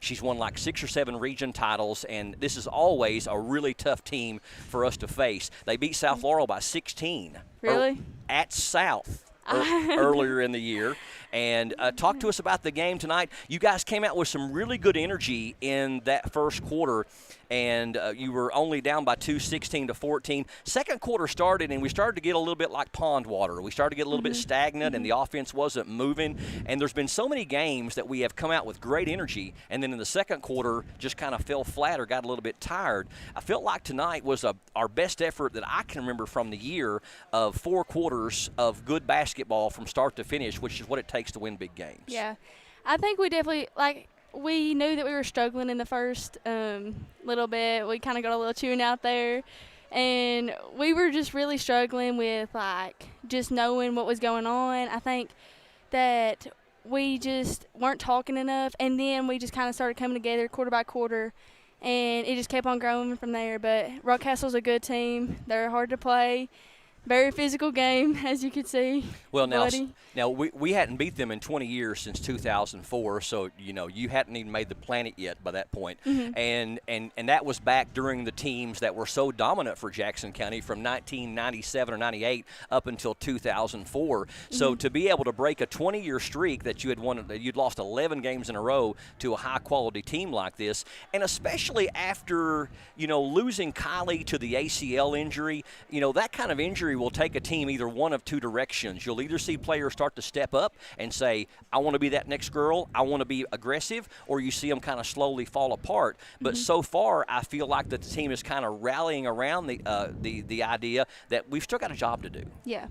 She's won like 6 or 7 region titles, and this is always a really tough team for us to face. They beat South Laurel by 16. Really? At South. Earlier in the year. And talk to us about the game tonight. You guys came out with some really good energy in that first quarter, and you were only down by 2, 16-14. Second quarter started, and we started to get a little bit like pond water. We started to get a little bit stagnant, and the offense wasn't moving. And there's been so many games that we have come out with great energy, and then in the second quarter just kind of fell flat or got a little bit tired. I felt like tonight was our best effort that I can remember from the year of 4 quarters of good basketball from start to finish, which is what it takes to win big games. Yeah. I think we definitely, we knew that we were struggling in the first little bit. We kind of got a little chewing out there. And we were just really struggling with, just knowing what was going on. I think that we just weren't talking enough. And then we just kind of started coming together quarter by quarter. And it just kept on growing from there. But Rockcastle's a good team. They're hard to play. Very physical game, as you can see. Well, now we hadn't beat them in 20 years since 2004, so you hadn't even made the planet yet by that point. And that was back during the teams that were so dominant for Jackson County from 1997 or 98 up until 2004. So to be able to break a 20-year streak that you'd lost 11 games in a row to a high-quality team like this, and especially after losing Kylie to the ACL injury, that kind of injury will take a team either one of 2 directions. You'll either see players start to step up and say, I want to be that next girl, I want to be aggressive, or you see them kind of slowly fall apart. But so far, I feel like that the team is kind of rallying around the idea that we've still got a job to do. Yeah.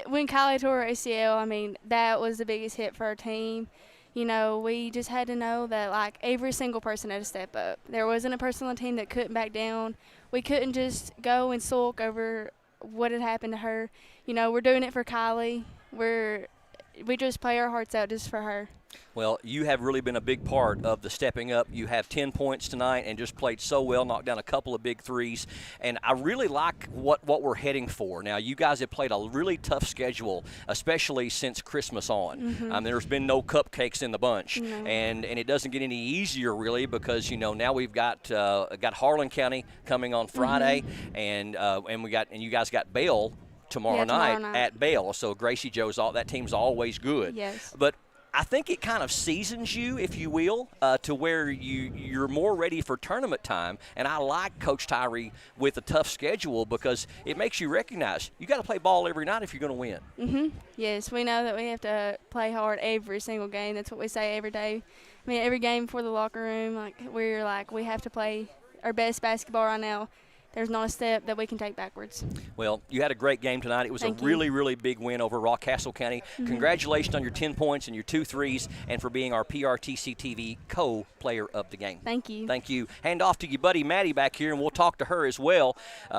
When Kylie tore her ACL, that was the biggest hit for our team. We just had to know that, every single person had to step up. There wasn't a person on the team that couldn't back down. We couldn't just go and sulk over what had happened to her. We're doing it for Kylie. We just play our hearts out just for her. Well, you have really been a big part of the stepping up. You have 10 points tonight and just played so well, knocked down a couple of big threes. And I really like what we're heading for. Now, you guys have played a really tough schedule, especially since Christmas on. There's been no cupcakes in the bunch. And it doesn't get any easier, really, because, now we've got Harlan County coming on Friday, and you guys got Bale tomorrow night at Bale. So Gracie Joe's that team's always good. Yes. But I think it kind of seasons you, if you will, to where you're more ready for tournament time. And I like Coach Tyree with a tough schedule because it makes you recognize you got to play ball every night if you're going to win. Yes, we know that we have to play hard every single game. That's what we say every day. Every game before the locker room, we have to play our best basketball right now. There's not a step that we can take backwards. Well, you had a great game tonight. It was a really, really big win over Rockcastle County. Congratulations on your 10 points and your 2 threes and for being our PRTC TV co-player of the game. Thank you. Thank you. Hand off to your buddy Maddie back here, and we'll talk to her as well.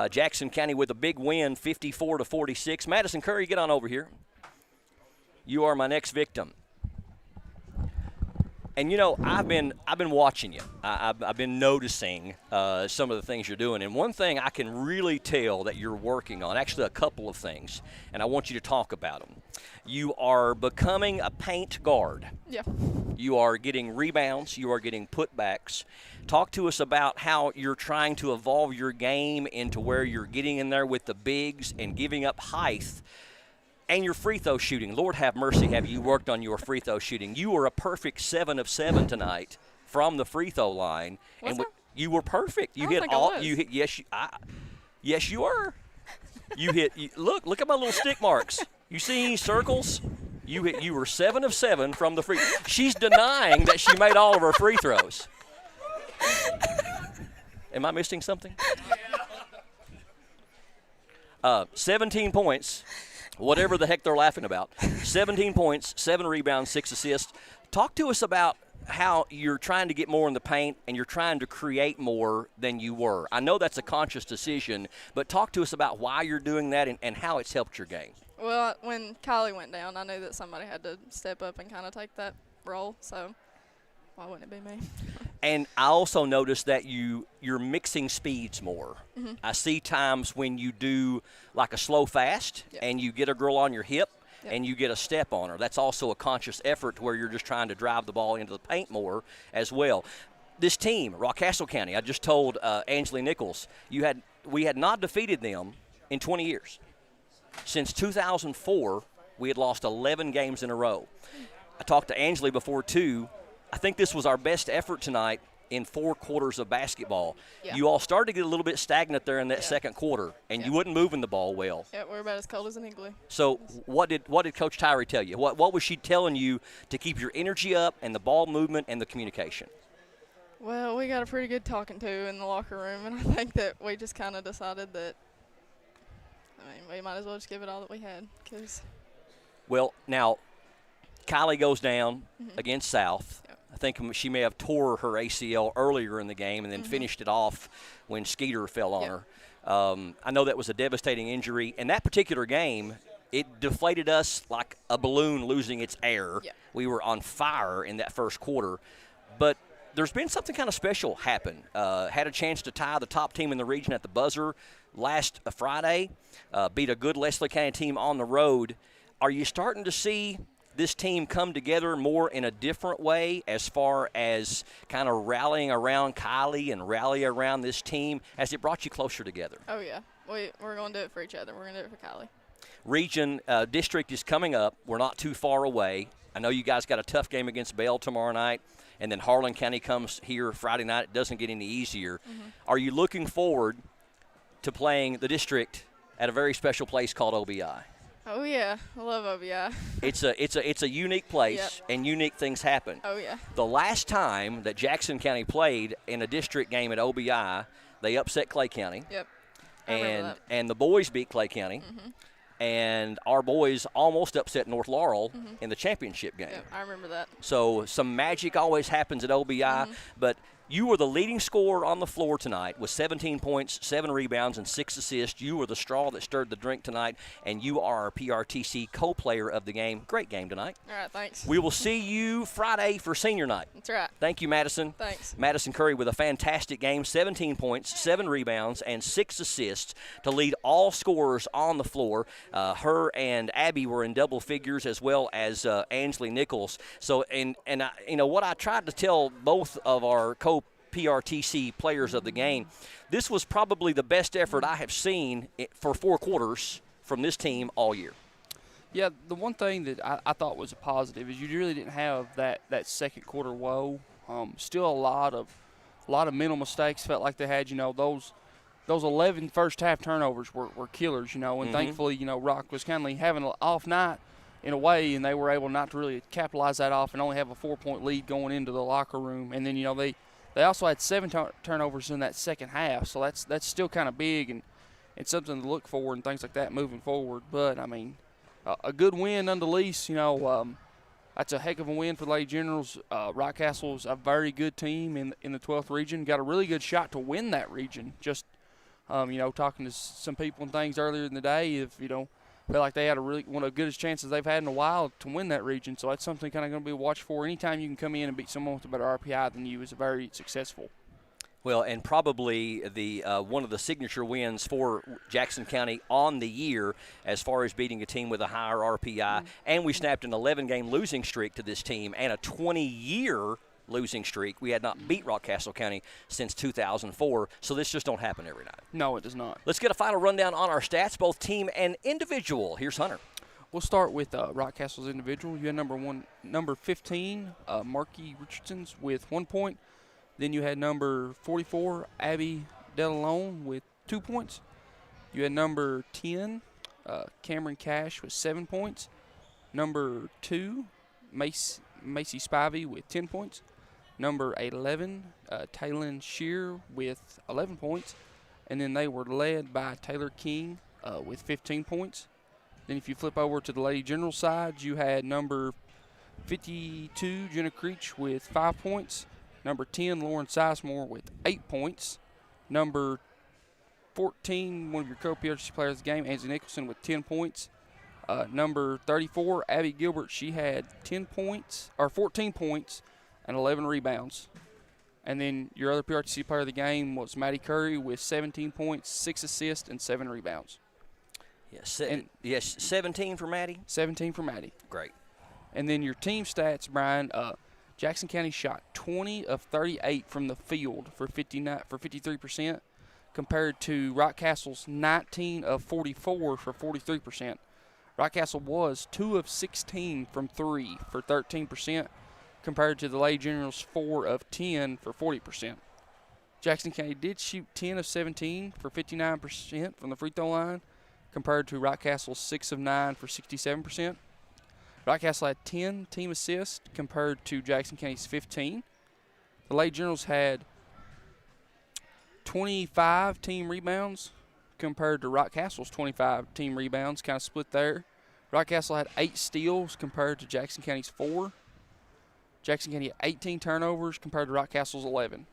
Jackson County with a big win, 54-46. Madison Curry, get on over here. You are my next victim. And, I've been watching you. I've been noticing some of the things you're doing. And one thing I can really tell that you're working on, actually a couple of things, and I want you to talk about them. You are becoming a paint guard. Yeah. You are getting rebounds. You are getting putbacks. Talk to us about how you're trying to evolve your game into where you're getting in there with the bigs and giving up height. And your free throw shooting. Lord have mercy, have you worked on your free throw shooting. You were a perfect 7 of 7 tonight from the free throw line. You were perfect. You hit all. You hit. Yes, you were. You hit. Look at my little stick marks. You see any circles? You hit. You were 7 of 7 from the free. She's denying that she made all of her free throws. Am I missing something? 17 points. Whatever the heck they're laughing about. 17 points, 7 rebounds, 6 assists. Talk to us about how you're trying to get more in the paint and you're trying to create more than you were. I know that's a conscious decision, but talk to us about why you're doing that and how it's helped your game. Well, when Kylie went down, I knew that somebody had to step up and kind of take that role, so why wouldn't it be me? And I also noticed that you're mixing speeds more. Mm-hmm. I see times when you do like a slow fast and you get a girl on your hip and you get a step on her. That's also a conscious effort where you're just trying to drive the ball into the paint more as well. This team, Rockcastle County, I just told Angela Nichols, we had not defeated them in 20 years. Since 2004, we had lost 11 games in a row. I talked to Angela before, too. I think this was our best effort tonight in 4 quarters of basketball. Yeah. You all started to get a little bit stagnant there in that second quarter, and you wasn't moving the ball well. Yeah, we're about as cold as an igloo. So what did Coach Tyree tell you? What was she telling you to keep your energy up and the ball movement and the communication? Well, we got a pretty good talking to in the locker room, and I think that we just kind of decided that, we might as well just give it all that we had. Well, now, Kylie goes down against South. Yep. I think she may have tore her ACL earlier in the game and then finished it off when Skeeter fell on her. I know that was a devastating injury. And that particular game, it deflated us like a balloon losing its air. Yep. We were on fire in that first quarter. But there's been something kind of special happen. Had a chance to tie the top team in the region at the buzzer last Friday, beat a good Leslie County team on the road. Are you starting to see this team come together more in a different way as far as kind of rallying around Kylie and rally around this team? Has it brought you closer together? Oh, yeah. We're going to do it for each other. We're going to do it for Kylie. Region district is coming up. We're not too far away. I know you guys got a tough game against Bell tomorrow night, and then Harlan County comes here Friday night. It doesn't get any easier. Are you looking forward to playing the district at a very special place called OBI? Oh, yeah. I love OBI. It's a unique place, and unique things happen. Oh, yeah. The last time that Jackson County played in a district game at OBI, they upset Clay County. Yep. I remember that. And the boys beat Clay County. And our boys almost upset North Laurel in the championship game. Yep, I remember that. So some magic always happens at OBI, but you were the leading scorer on the floor tonight with 17 points, 7 rebounds, and 6 assists. You were the straw that stirred the drink tonight, and you are our PRTC co-player of the game. Great game tonight. All right, thanks. We will see you Friday for senior night. That's right. Thank you, Madison. Thanks. Madison Curry with a fantastic game, 17 points, 7 rebounds, and 6 assists to lead all scorers on the floor. Her and Abby were in double figures, as well as Angela Nichols. So, what I tried to tell both of our PRTC players of the game, this was probably the best effort I have seen for 4 quarters from this team all year. Yeah, the one thing that I thought was a positive is you really didn't have that second quarter woe. Still a lot of mental mistakes. Felt like they had, those 11 first half turnovers were killers, and thankfully, Rock was kind of having an off night in a way, and they were able not to really capitalize that off and only have a 4-point lead going into the locker room. And then, they also had 7 turnovers in that second half, so that's still kind of big and something to look for and things like that moving forward. But, a good win nonetheless. That's a heck of a win for the Lady Generals. Rockcastle's a very good team in the 12th region. Got a really good shot to win that region. Just, talking to some people and things earlier in the day, felt like they had one of the goodest chances they've had in a while to win that region. So that's something kind of going to be watched for. Anytime you can come in and beat someone with a better RPI than you is very successful. Well, and probably the one of the signature wins for Jackson County on the year as far as beating a team with a higher RPI. And we snapped an 11-game losing streak to this team and a 20-year losing streak. We had not beat Rockcastle County since 2004, so this just don't happen every night. No, it does not. Let's get a final rundown on our stats, both team and individual. Here's Hunter. We'll start with Rockcastle's individual. You had number 15, Marky Richardson's with 1 point. Then you had number 44, Abby Delalone with 2 points. You had number 10, Cameron Cash with 7 points. Number 2, Macy Spivey with 10 points. Number 11, Taylon Shear with 11 points. And then they were led by Taylor King with 15 points. Then if you flip over to the Lady General side, you had number 52, Jenna Creech with 5 points. Number 10, Lauren Sizemore with 8 points. Number 14, one of your co-PRTC players of the game, Ansley Nicholson with 10 points. Number 34, Abby Gilbert, she had 14 points and 11 rebounds. And then your other PRTC player of the game was Maddie Curry with 17 points, 6 assists, and 7 rebounds. Yes, 17 for Maddie? 17 for Maddie. Great. And then your team stats, Brian, Jackson County shot 20 of 38 from the field for 53%, compared to Rockcastle's 19 of 44 for 43%. Rockcastle was 2 of 16 from 3 for 13%, compared to the Lady Generals 4 of 10 for 40%. Jackson County did shoot 10 of 17 for 59% from the free throw line, compared to Rockcastle's 6 of 9 for 67%. Rockcastle had 10 team assists compared to Jackson County's 15. The Lady Generals had 25 team rebounds compared to Rockcastle's 25 team rebounds, kind of split there. Rockcastle had 8 steals compared to Jackson County's 4. Jackson County had 18 turnovers compared to Rockcastle's 11.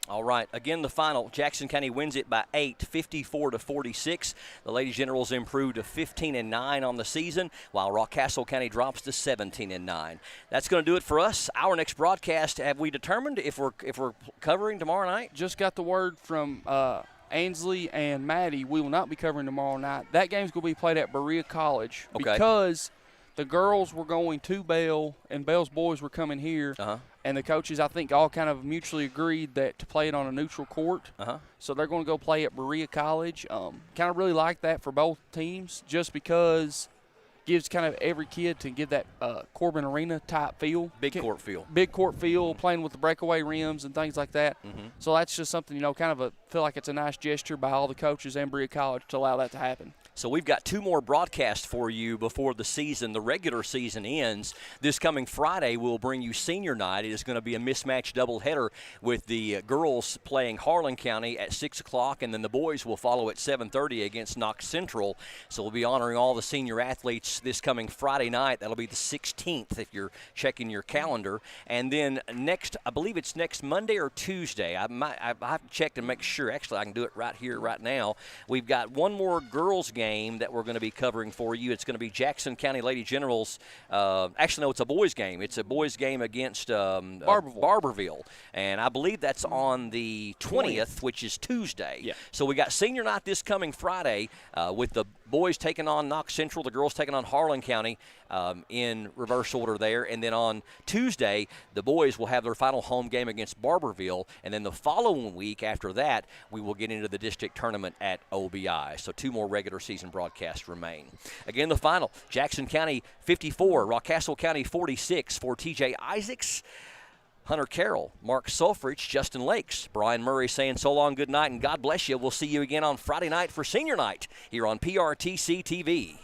All right, again, the final. Jackson County wins it by 8, 54-46. The Lady Generals improved to 15-9 on the season, while Rockcastle County drops to 17-9. That's going to do it for us. Our next broadcast, have we determined if we're covering tomorrow night? Just got the word from Ansley and Maddie. We will not be covering tomorrow night. That game's going to be played at Berea College because the girls were going to Bell and Bell's boys were coming here. And the coaches, I think, all kind of mutually agreed that to play it on a neutral court. So they're going to go play at Berea College. Kind of really like that for both teams, just because gives kind of every kid to give that Corbin Arena type feel. Big court feel. Big court feel, playing with the breakaway rims and things like that. So that's just something, kind of feel like it's a nice gesture by all the coaches and Berea College to allow that to happen. So we've got 2 more broadcasts for you before the regular season ends. This coming Friday, we'll bring you senior night. It is going to be a mismatched doubleheader with the girls playing Harlan County at 6 o'clock, and then the boys will follow at 7:30 against Knox Central. So we'll be honoring all the senior athletes this coming Friday night. That'll be the 16th if you're checking your calendar. And then I believe it's next Monday or Tuesday. I have to check to make sure. Actually, I can do it right here, right now. We've got one more girls game that we're going to be covering for you. It's going to be Jackson County Lady Generals. Actually, no, it's a boys game. It's a boys game against Barberville. And I believe that's on the 20th, which is Tuesday. Yeah. So we got senior night this coming Friday with the boys taking on Knox Central, the girls taking on Harlan County in reverse order there. And then on Tuesday, the boys will have their final home game against Barberville. And then the following week after that, we will get into the district tournament at OBI. So 2 more regular season broadcasts remain. Again, the final, Jackson County 54, Rockcastle County 46 for TJ Isaacs, Hunter Carroll, Mark Sulfrich, Justin Lakes, Brian Murray saying so long, good night, and God bless you. We'll see you again on Friday night for senior night here on PRTC TV.